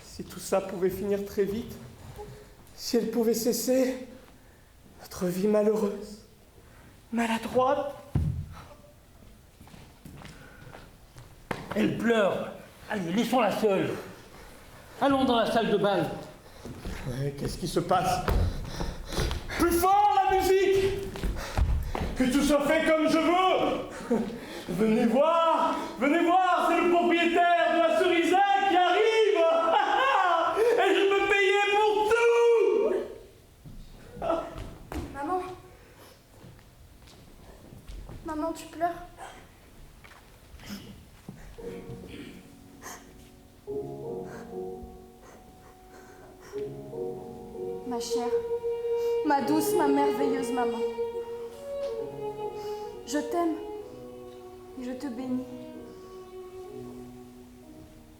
Si tout ça pouvait finir très vite, si elle pouvait cesser, notre vie malheureuse, maladroite. Elle pleure. Allez, laissons-la seule. Allons dans la salle de bal. Qu'est-ce qui se passe? Plus fort la musique! Que tout soit fait comme je veux! Venez voir, c'est le propriétaire de la cerisière qui arrive! Et je peux payer pour tout! Maman? Maman, tu pleures? Ma chère, ma douce, ma merveilleuse maman. Je t'aime et je te bénis.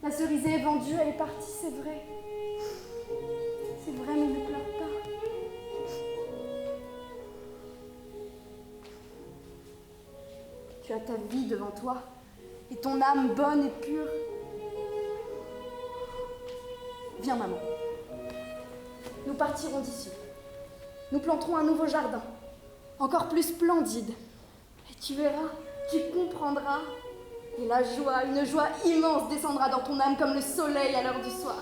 La cerisier est vendue, elle est partie, c'est vrai. C'est vrai, mais ne pleure pas. Tu as ta vie devant toi et ton âme bonne et pure. Viens, maman. Nous partirons d'ici. Nous planterons un nouveau jardin, encore plus splendide. Et tu verras, tu comprendras. Et la joie, une joie immense descendra dans ton âme comme le soleil à l'heure du soir.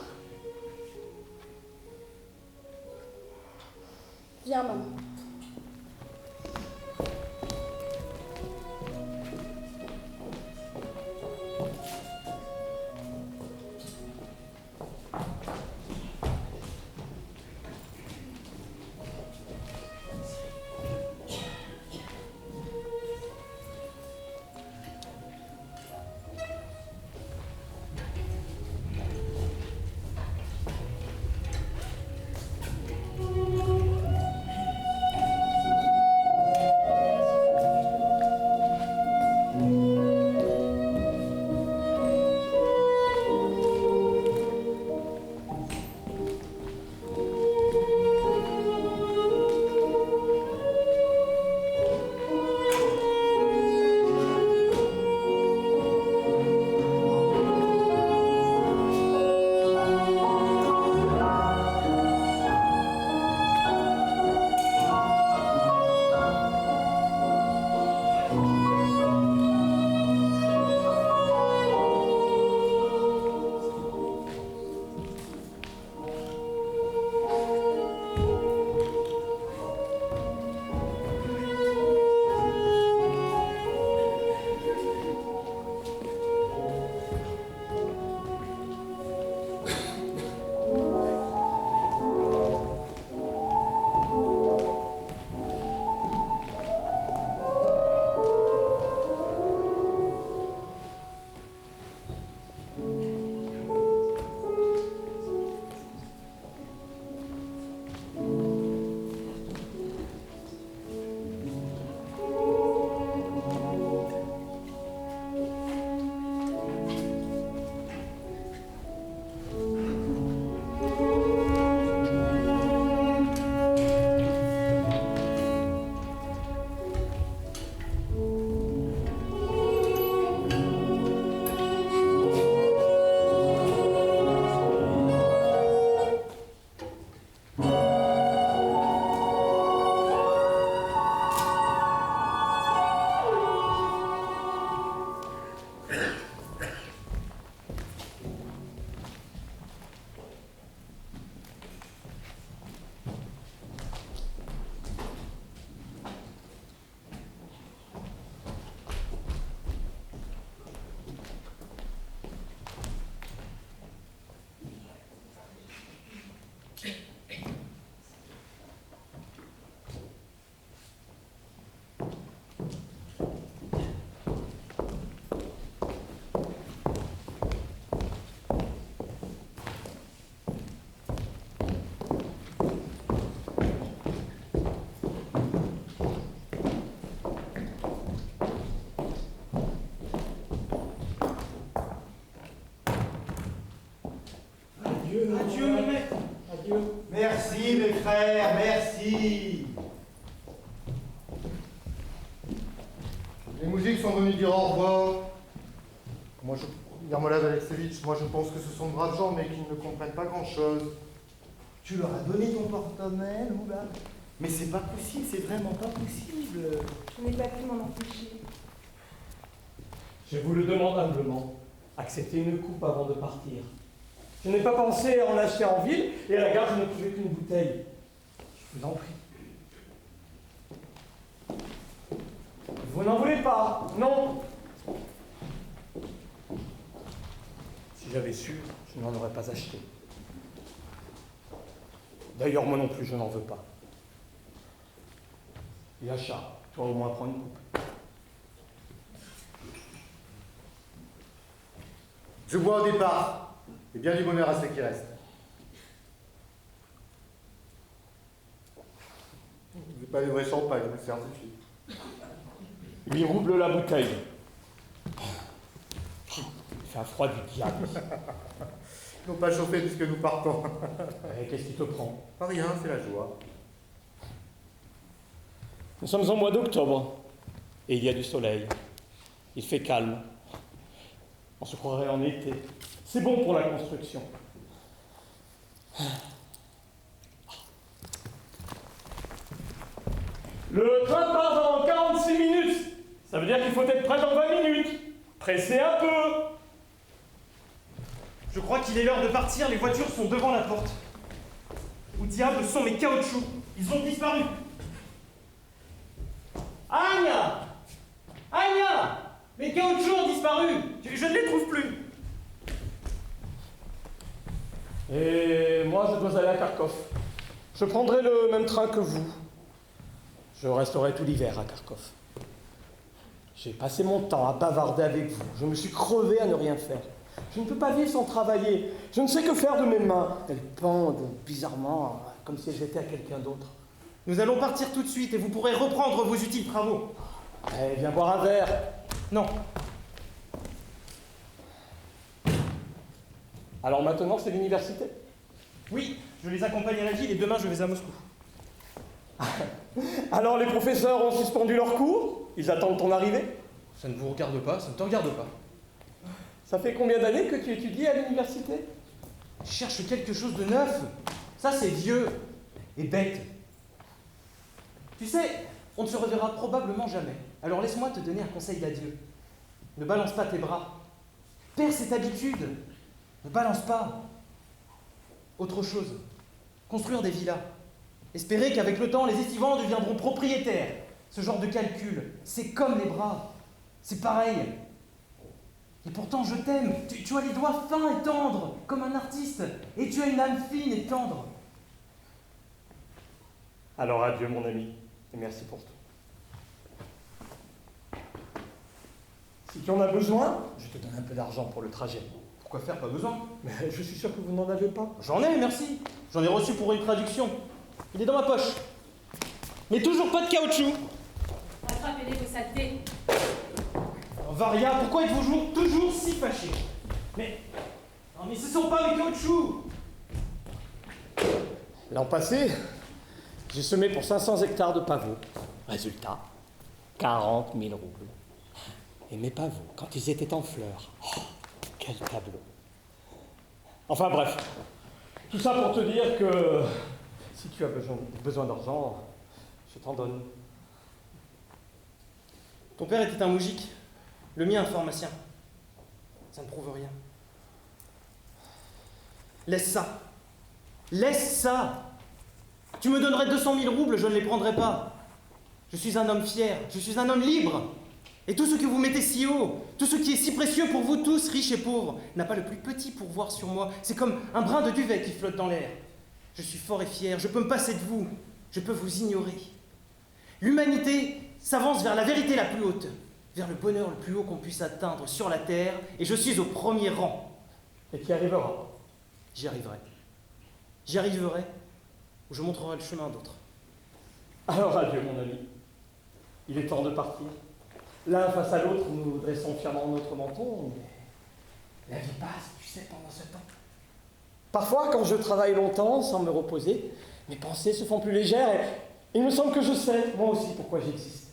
Viens, maman. dire au revoir. Yarmolad Alexevitch, moi je pense que ce sont de braves gens, mais qu'ils ne comprennent pas grand-chose. Tu leur as donné ton porte-monnaie, Louba? Mais c'est pas possible, c'est vraiment pas possible. Je n'ai pas pu m'en empêcher. Je vous le demande humblement. Acceptez une coupe avant de partir. Je n'ai pas pensé à en acheter en ville, et à la gare, je ne trouvais qu'une bouteille. Je vous en prie. Vous n'en voulez pas? Non. Si j'avais su, je n'en aurais pas acheté. D'ailleurs, moi non plus, je n'en veux pas. Yacha, toi au moins prends une coupe. Je bois au départ, et bien du bonheur à ceux qui restent. C'est pas du vrai champagne, je le certifie. 8 roubles la bouteille. Il fait un froid du diable. Ils n'ont pas chauffé puisque nous partons. Qu'est-ce qui te prend? Pas rien, c'est la joie. Nous sommes en mois d'octobre, et il y a du soleil. Il fait calme. On se croirait en été. C'est bon pour la construction. Le train part dans 46 minutes. Ça veut dire qu'il faut être prêt dans 20 minutes. Pressez un peu. Je crois qu'il est l'heure de partir, les voitures sont devant la porte. Où diable sont mes caoutchoucs? Ils ont disparu. Anya! Anya! Mes caoutchoucs ont disparu. Je ne les trouve plus. Et moi, je dois aller à Kharkov. Je prendrai le même train que vous. Je resterai tout l'hiver à Kharkov. J'ai passé mon temps à bavarder avec vous. Je me suis crevé à ne rien faire. Je ne peux pas vivre sans travailler. Je ne sais que faire de mes mains. Elles pendent bizarrement, comme si j'étais à quelqu'un d'autre. Nous allons partir tout de suite et vous pourrez reprendre vos utiles travaux. Allez, viens boire un verre. Non. Alors maintenant, c'est l'université? Oui, je les accompagne à la ville et demain je vais à Moscou. Alors les professeurs ont suspendu leurs cours? Ils attendent ton arrivée? Ça ne vous regarde pas, ça ne te regarde pas. Ça fait combien d'années que tu étudies à l'université? Je cherche quelque chose de neuf. Ça c'est vieux et bête. Tu sais, on ne se reverra probablement jamais. Alors laisse-moi te donner un conseil d'adieu. Ne balance pas tes bras. Perds cette habitude. Ne balance pas. Autre chose. Construire des villas. Espérer qu'avec le temps, les estivants deviendront propriétaires. Ce genre de calcul, c'est comme les bras. C'est pareil. Et pourtant, je t'aime. Tu as les doigts fins et tendres, comme un artiste. Et tu as une âme fine et tendre. Alors adieu, mon ami, et merci pour tout. Si tu en as besoin, je te donne un peu d'argent pour le trajet. Pourquoi faire? Pas besoin. Mais je suis sûr que vous n'en avez pas. J'en ai, merci. J'en ai reçu pour une traduction. Il est dans ma poche. Mais toujours pas de caoutchouc. Attrapez-les vos saletés. Varia, pourquoi êtes-vous toujours si fâché? Mais... Non mais ce sont pas mes caoutchoucs. L'an passé, j'ai semé pour 500 hectares de pavots. Résultat, 40 000 roubles. Et mes pavots, quand ils étaient en fleurs, oh, quel tableau. Enfin bref, tout ça pour te dire que si tu as besoin d'argent, je t'en donne. Ton père était un moujik, le mien un pharmacien. Ça ne prouve rien. Laisse ça. Laisse ça. Tu me donnerais 200 000 roubles, je ne les prendrais pas. Je suis un homme fier, je suis un homme libre. Et tout ce que vous mettez si haut, tout ce qui est si précieux pour vous tous, riches et pauvres, n'a pas le plus petit pouvoir sur moi. C'est comme un brin de duvet qui flotte dans l'air. Je suis fort et fier, je peux me passer de vous, je peux vous ignorer. L'humanité s'avance vers la vérité la plus haute, vers le bonheur le plus haut qu'on puisse atteindre sur la terre, et je suis au premier rang. Et tu y arriveras. J'y arriverai. J'y arriverai, ou je montrerai le chemin d'autres. Alors adieu, mon ami. Il est temps de partir. L'un face à l'autre, nous dressons fièrement notre menton, mais la vie passe, tu sais, pendant ce temps. Parfois, quand je travaille longtemps, sans me reposer, mes pensées se font plus légères et il me semble que je sais, moi aussi, pourquoi j'existe.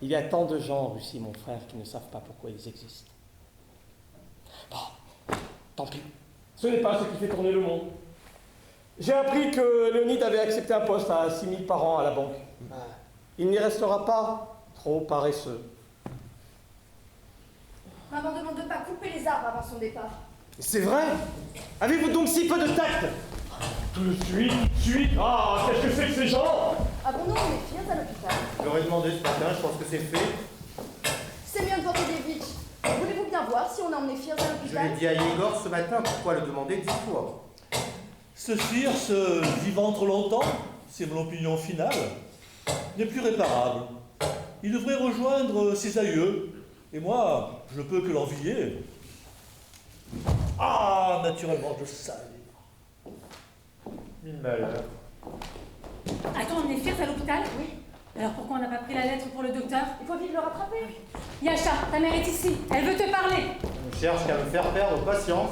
Il y a tant de gens en Russie, mon frère, qui ne savent pas pourquoi ils existent. Bon, tant pis. Ce n'est pas ce qui fait tourner le monde. J'ai appris que Léonide avait accepté un poste à 6 000 par an à la banque. Il n'y restera pas, trop paresseux. Maman demande de ne pas couper les arbres avant son départ. C'est vrai? Avez-vous donc si peu de tact? Tout de suite. Ah, qu'est-ce que c'est que ces gens? Avons-nous mes filles à l'hôpital? Je leur ai demandé ce matin, je pense que c'est fait. C'est mieux de porter des vitches. Voulez-vous bien voir si on a emmené Firs à Je l'hôpital? l'ai dit à Igor ce matin, pourquoi le demander 10 fois? Ce Firce, vivant trop longtemps, c'est mon opinion finale, n'est plus réparable. Il devrait rejoindre ses aïeux, et moi, je ne peux que l'envier. Ah, naturellement, je savais. Mille malheurs. A-t-on emmené Firs à l'hôpital? Oui. Alors pourquoi on n'a pas pris la lettre pour le docteur? Il faut vite le rattraper. Yasha, ta mère est ici. Elle veut te parler. On ne cherche qu'à me faire perdre patience.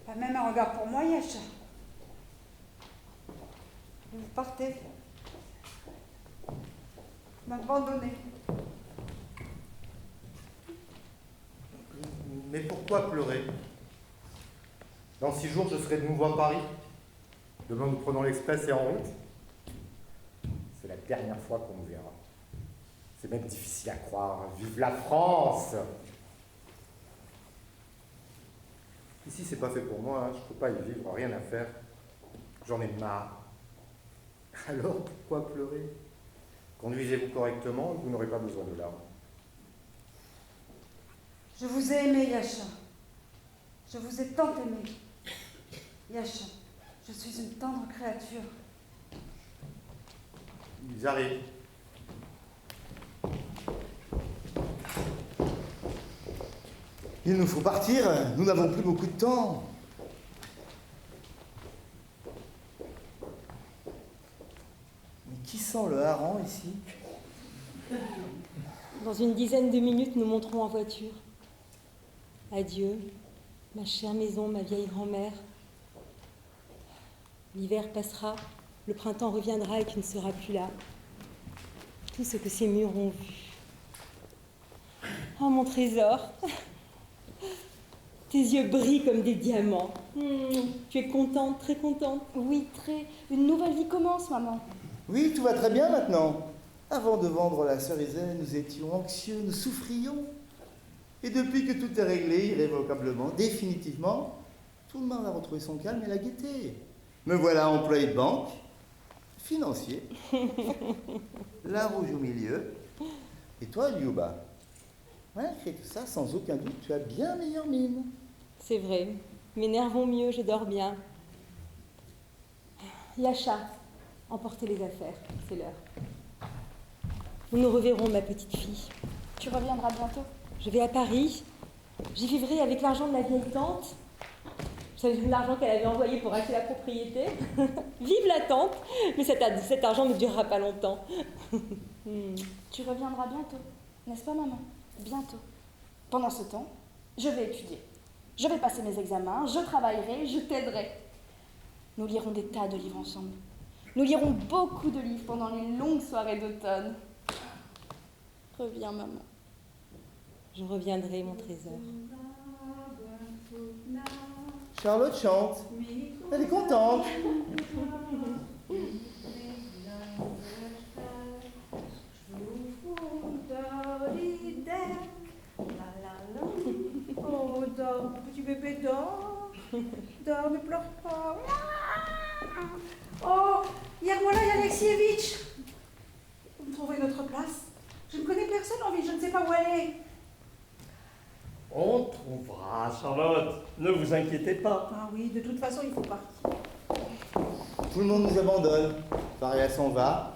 Pas même un regard pour moi, Yasha. Vous partez. Vous m'abandonnez. Mais pourquoi pleurer? Dans 6 jours, je serai de nouveau à Paris. Demain, nous prenons l'Express et en route. C'est la dernière fois qu'on nous verra. C'est même difficile à croire. Vive la France! Ici, c'est pas fait pour moi. Je peux pas y vivre, rien à faire. J'en ai marre. Alors, pourquoi pleurer? Conduisez-vous correctement, vous n'aurez pas besoin de larmes. Je vous ai aimé, Yasha. Je vous ai tant aimé. Yasha, je suis une tendre créature. Ils arrivent. Il nous faut partir, nous n'avons plus beaucoup de temps. Mais qui sent le hareng ici? Dans une dizaine de minutes, nous monterons en voiture. Adieu, ma chère maison, ma vieille grand-mère. L'hiver passera, le printemps reviendra et tu ne seras plus là. Tout ce que ces murs ont vu. Oh, mon trésor! Tes yeux brillent comme des diamants. Tu es contente, très contente? Oui, très. Une nouvelle vie commence, maman. Oui, tout va très bien maintenant. Avant de vendre la cerisière, nous étions anxieux, nous souffrions. Et depuis que tout est réglé, irrévocablement, définitivement, tout le monde a retrouvé son calme et la gaieté. Me voilà employé de banque, financier, la rouge au milieu. Et toi, Liuba, malgré tout ça, sans aucun doute, tu as bien meilleure mine. C'est vrai, mes nerfs vont mieux, je dors bien. Yasha, emportez les affaires, c'est l'heure. Nous nous reverrons, ma petite fille. Tu reviendras bientôt? Je vais à Paris. J'y vivrai avec l'argent de la vieille tante. L'argent qu'elle avait envoyé pour acheter la propriété. Vive la tante! Mais cet argent ne durera pas longtemps. Tu reviendras bientôt, n'est-ce pas, maman? Bientôt. Pendant ce temps, je vais étudier. Je vais passer mes examens, je travaillerai, je t'aiderai. Nous lirons des tas de livres ensemble. Nous lirons beaucoup de livres pendant les longues soirées d'automne. Reviens, maman. Je reviendrai, mon trésor. Charlotte chante. Elle est contente. Oh, dors, petit bébé, dors. Dors, ne pleure pas. Oh, hier, voilà, Alexievitch. Vous me trouverez notre place? Je ne connais personne en ville, je ne sais pas où aller. On trouvera, Charlotte. Ne vous inquiétez pas. Ah oui, de toute façon, il faut partir. Tout le monde nous abandonne. Faria s'en va.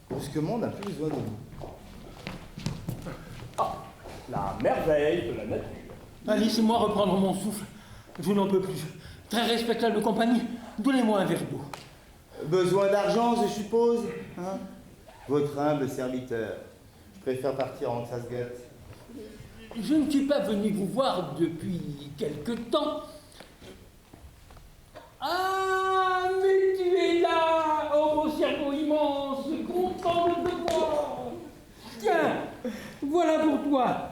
Brusquement, on n'a plus besoin de nous. Ah, la merveille de la nature. Laissez-moi reprendre mon souffle. Je n'en peux plus. Très respectable compagnie, donnez-moi un verre d'eau. Besoin d'argent, je suppose, hein? Votre humble serviteur. Je préfère partir en Sassgate. Je ne suis pas venu vous voir depuis quelque temps. Ah, mais tu es là, oh mon cerveau immense, content de te voir. Tiens, voilà pour toi.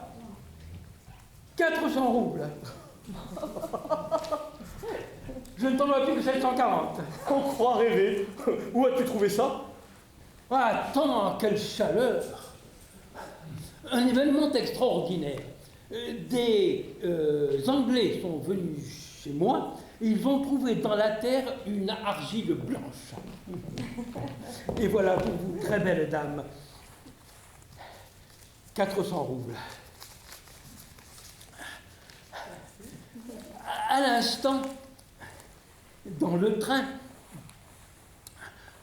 400 roubles. Je ne t'en dois plus que 740. On croit rêver. Où as-tu trouvé ça? Ah, attends, quelle chaleur! Un événement extraordinaire. Des Anglais sont venus chez moi et ils ont trouvé dans la terre une argile blanche. Et voilà pour vous, très belle dame. 400 roubles. À l'instant, dans le train,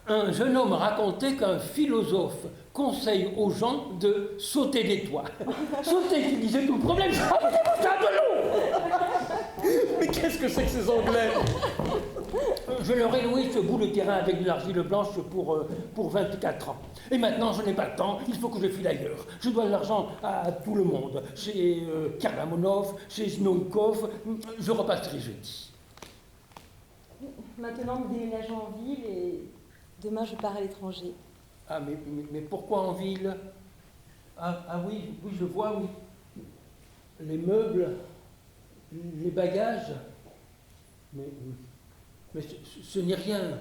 un jeune homme racontait qu'un philosophe conseille aux gens de sauter des toits. Sauter, qui disait tout le problème, c'est un de l'eau. Mais qu'est-ce que c'est que ces Anglais? Je leur ai loué ce bout de terrain avec de l'argile blanche pour 24 ans. Et maintenant, je n'ai pas le temps, il faut que je file ailleurs. Je dois de l'argent à tout le monde. Chez Karmamonov, chez Znoukov, je repasserai jeudi. Maintenant, nous déménageons en ville et demain, je pars à l'étranger. Ah, mais pourquoi en ville? Ah oui, je vois, oui. Les meubles, les bagages. Mais ce n'est rien.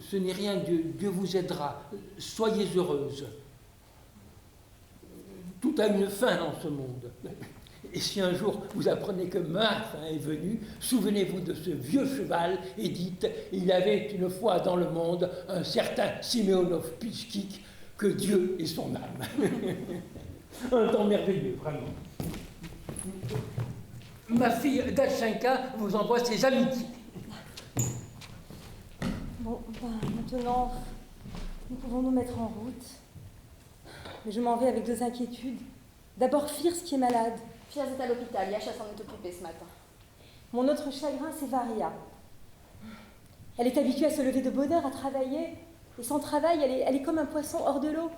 Ce n'est rien, Dieu vous aidera. Soyez heureuse. Tout a une fin dans ce monde. Et si un jour vous apprenez que ma fin est venue, souvenez-vous de ce vieux cheval et dites « Il y avait une fois dans le monde un certain Simeonov Pichkik, que Dieu est son âme. » Un temps merveilleux, vraiment. Ma fille Dachenka vous envoie ses amitiés. Bon, maintenant, nous pouvons nous mettre en route. Mais je m'en vais avec deux inquiétudes. D'abord, Firs qui est malade. Firs est à l'hôpital, Yasha s'en est occupée ce matin. Mon autre chagrin, c'est Varia. Elle est habituée à se lever de bonne heure, à travailler. Et sans travail, elle est comme un poisson hors de l'eau.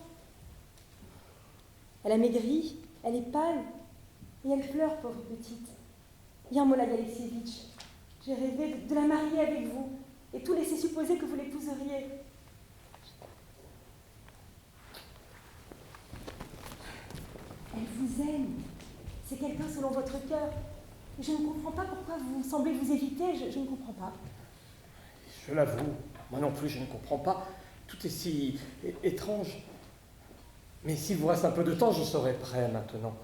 Elle a maigri, elle est pâle. Et elle pleure, pauvre petite. Yermolai Alexeyevitch, j'ai rêvé de la marier avec vous. Et tout laisser supposer que vous l'épouseriez. Elle vous aime. C'est quelqu'un selon votre cœur. Et je ne comprends pas pourquoi vous semblez vous éviter. Je ne comprends pas. Je l'avoue, moi non plus, je ne comprends pas. Tout est si étrange. Mais s'il vous reste un peu de temps, je serai prêt maintenant.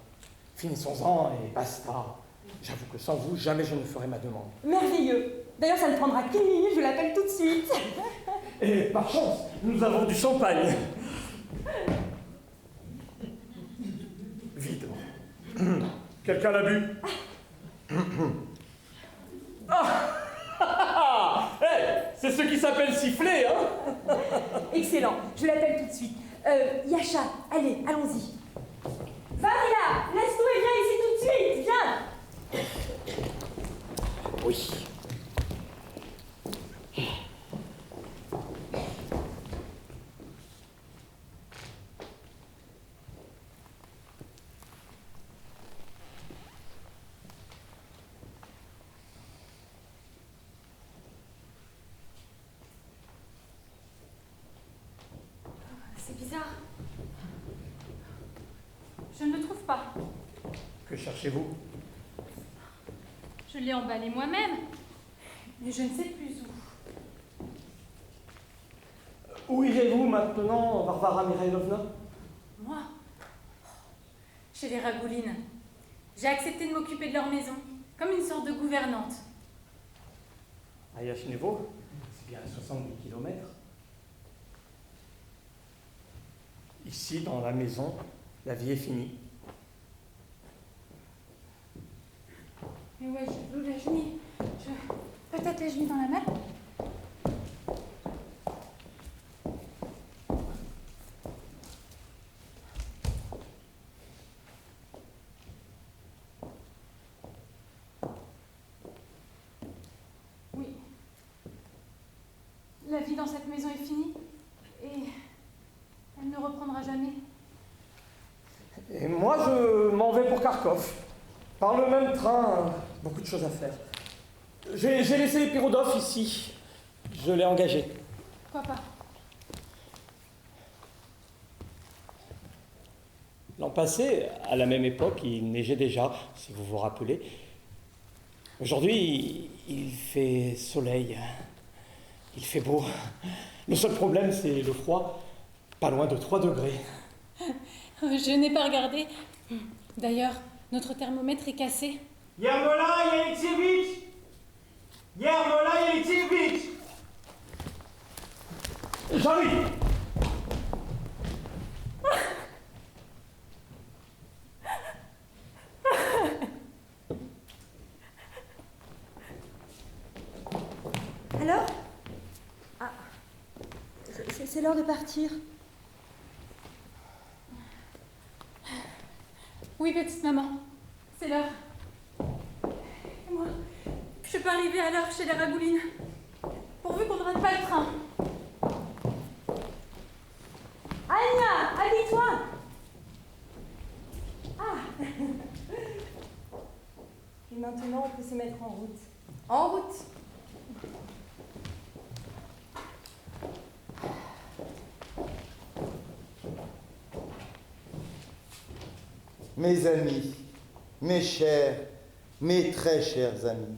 Finissons-en et basta. J'avoue que sans vous, jamais je ne ferai ma demande. Merveilleux. D'ailleurs, ça ne prendra qu'une minute, je l'appelle tout de suite. Et par chance, nous avons du champagne. Vide. Quelqu'un l'a bu? Hey, c'est ce qui s'appelle siffler, hein? Excellent, je l'appelle tout de suite. Yasha, allez, allons-y. Varia, laisse-nous et viens ici tout de suite, viens. Oui. C'est bizarre. Je ne le trouve pas. Que cherchez-vous? Je l'ai emballé moi-même, mais je ne sais plus où. Où irez-vous maintenant, Varvara Mikhailovna? Moi? Chez les Ragoulines. J'ai accepté de m'occuper de leur maison, comme une sorte de gouvernante. À Yashnevo, c'est bien à 70 km. Ici, dans la maison, la vie est finie. Mais ouais, je mis. Peut-être l'ai-je mis dans la malle? Oui. La vie dans cette maison est finie. Et elle ne reprendra jamais. Et moi, je m'en vais pour Kharkov. Par le même train, beaucoup de choses à faire. J'ai laissé Pirodov ici. Je l'ai engagé. Pourquoi pas? L'an passé, à la même époque, il neigeait déjà, si vous vous rappelez. Aujourd'hui, il fait soleil. Il fait beau. Le seul problème, c'est le froid. Pas loin de 3 degrés. Je n'ai pas regardé. D'ailleurs, notre thermomètre est cassé. Yermola Yelitsevitch! Yermola Yelitsevitch! Jean-Louis! Alors? Ah, c'est l'heure de partir. Oui, petite maman, c'est l'heure. Et moi, je peux arriver à l'heure chez les Ragoulines, pourvu qu'on ne rate pas le train. Anya, habille-toi. Ah. Et maintenant, on peut se mettre en route. En route. Mes amis, mes chers, mes très chers amis,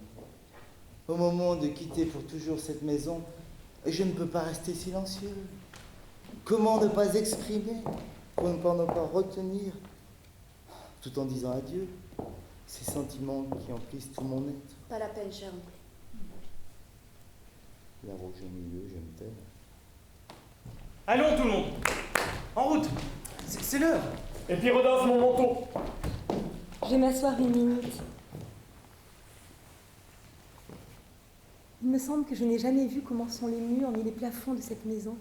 au moment de quitter pour toujours cette maison, je ne peux pas rester silencieux. Comment ne pas exprimer, pour ne pas retenir, tout en disant adieu, ces sentiments qui emplissent tout mon être. Pas la peine, cher oncle. La roche au milieu, je me tais. Allons tout le monde. En route. C'est l'heure. Et puis Rodolphe, mon manteau. Je vais m'asseoir une minute. Il me semble que je n'ai jamais vu comment sont les murs ni les plafonds de cette maison.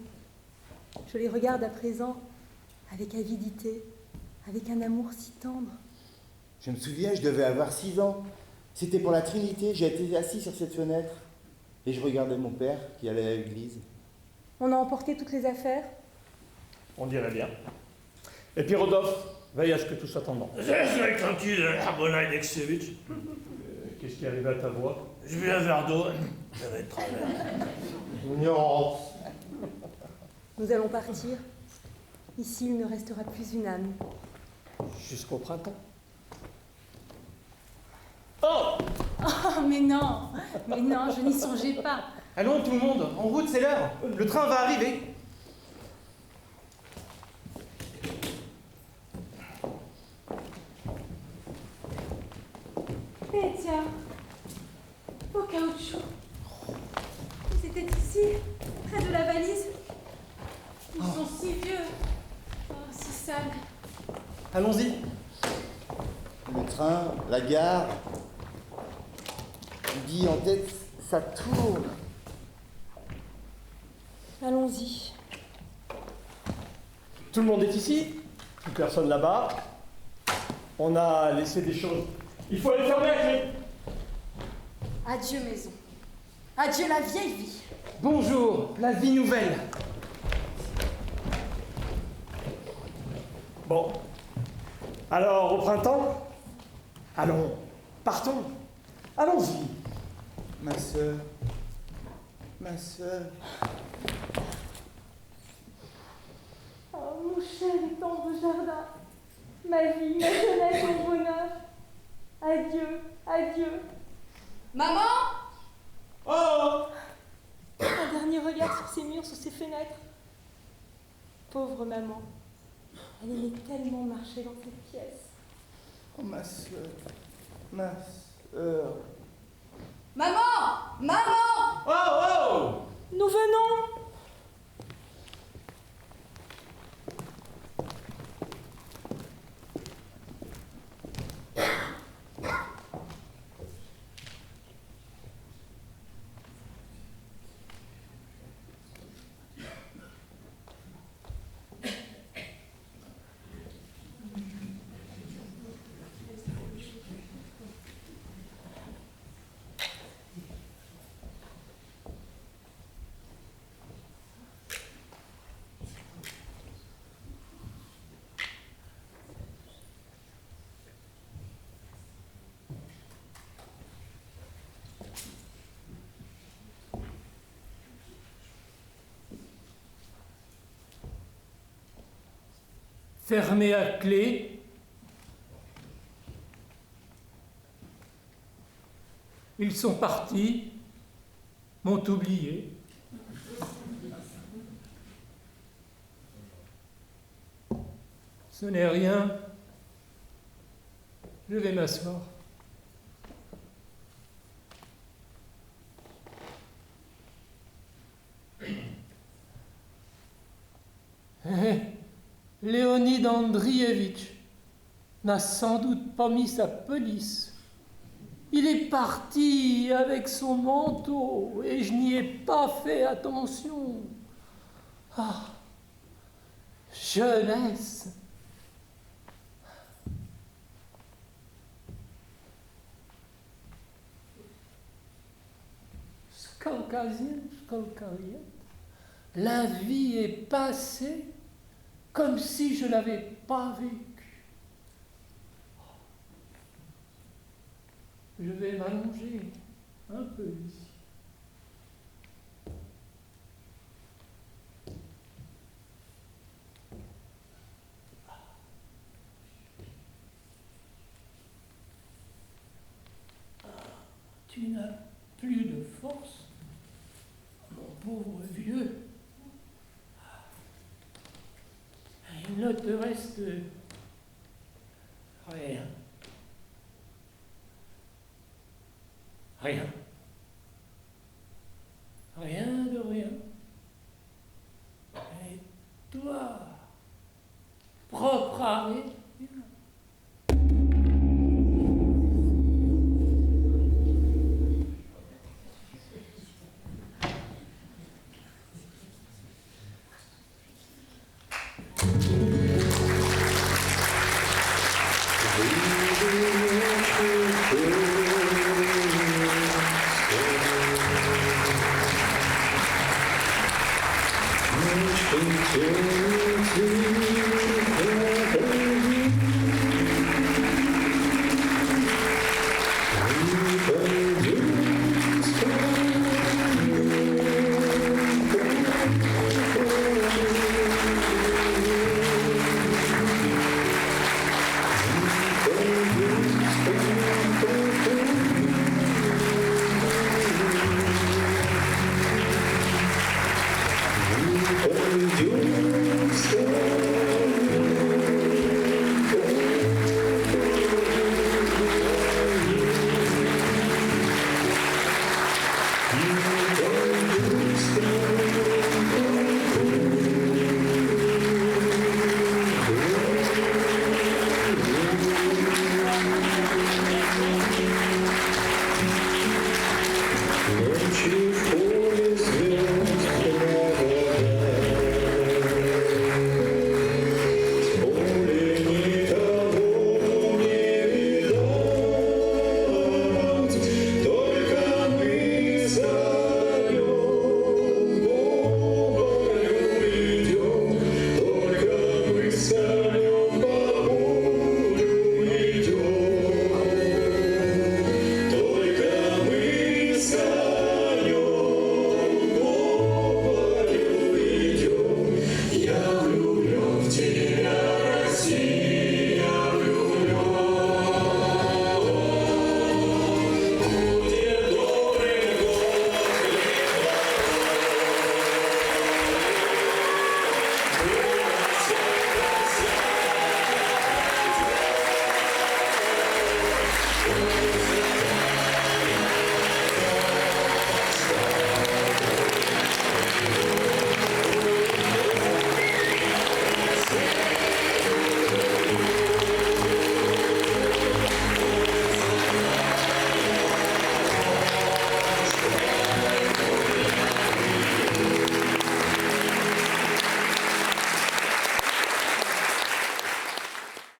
Je les regarde à présent avec avidité, avec un amour si tendre. Je me souviens, je devais avoir 6 ans. C'était pour la Trinité, j'étais assis sur cette fenêtre. Et je regardais mon père qui allait à l'église. On a emporté toutes les affaires. On dirait bien. Et puis Rodolphe, veille à ce que tout soit en ordre. Soyez tranquille, Yermola Alexeyevitch. Qu'est-ce qui arrive à ta voix? Je vais un verre d'eau. Ça va être travers. Ignorance. Nous allons partir. Ici, il ne restera plus une âme. Jusqu'au printemps. Oh, mais non, je n'y songeais pas. Allons tout le monde. En route, c'est l'heure. Le train va arriver. Eh tiens, au caoutchouc. Ils étaient ici, près de la valise. Ils sont si vieux, oh, si sales. Allons-y. Le train, la gare, dit en tête, ça tourne. Allons-y. Tout le monde est ici. Plus personne là-bas. On a laissé des choses. Il faut aller fermer la clé. Adieu, maison. Adieu, la vieille vie. Bonjour, la vie nouvelle. Bon. Alors, au printemps? Allons, partons. Allons-y. Ma sœur, ma sœur. Oh, mon cher et tendre jardin, ma vie, ma jeunesse, mon bonheur. Adieu, adieu. Maman! Oh! Un dernier regard sur ces murs, sur ces fenêtres. Pauvre maman. Elle aimait tellement marcher dans cette pièce. Oh, ma sœur, ma sœur. Maman! Maman! Oh, oh! Nous venons! fermée à clé. Ils sont partis, m'ont oublié. Ce n'est rien. Je vais m'asseoir. Léonide Andrievitch n'a sans doute pas mis sa pelisse. Il est parti avec son manteau et je n'y ai pas fait attention. Ah, jeunesse! Skolkazien, la vie est passée comme si je ne l'avais pas vécue. Je vais m'allonger un peu ici. Tu n'as plus de force, mon pauvre vieux. Il ne te reste rien. Rien. Rien de rien. Et toi, propre à rien. You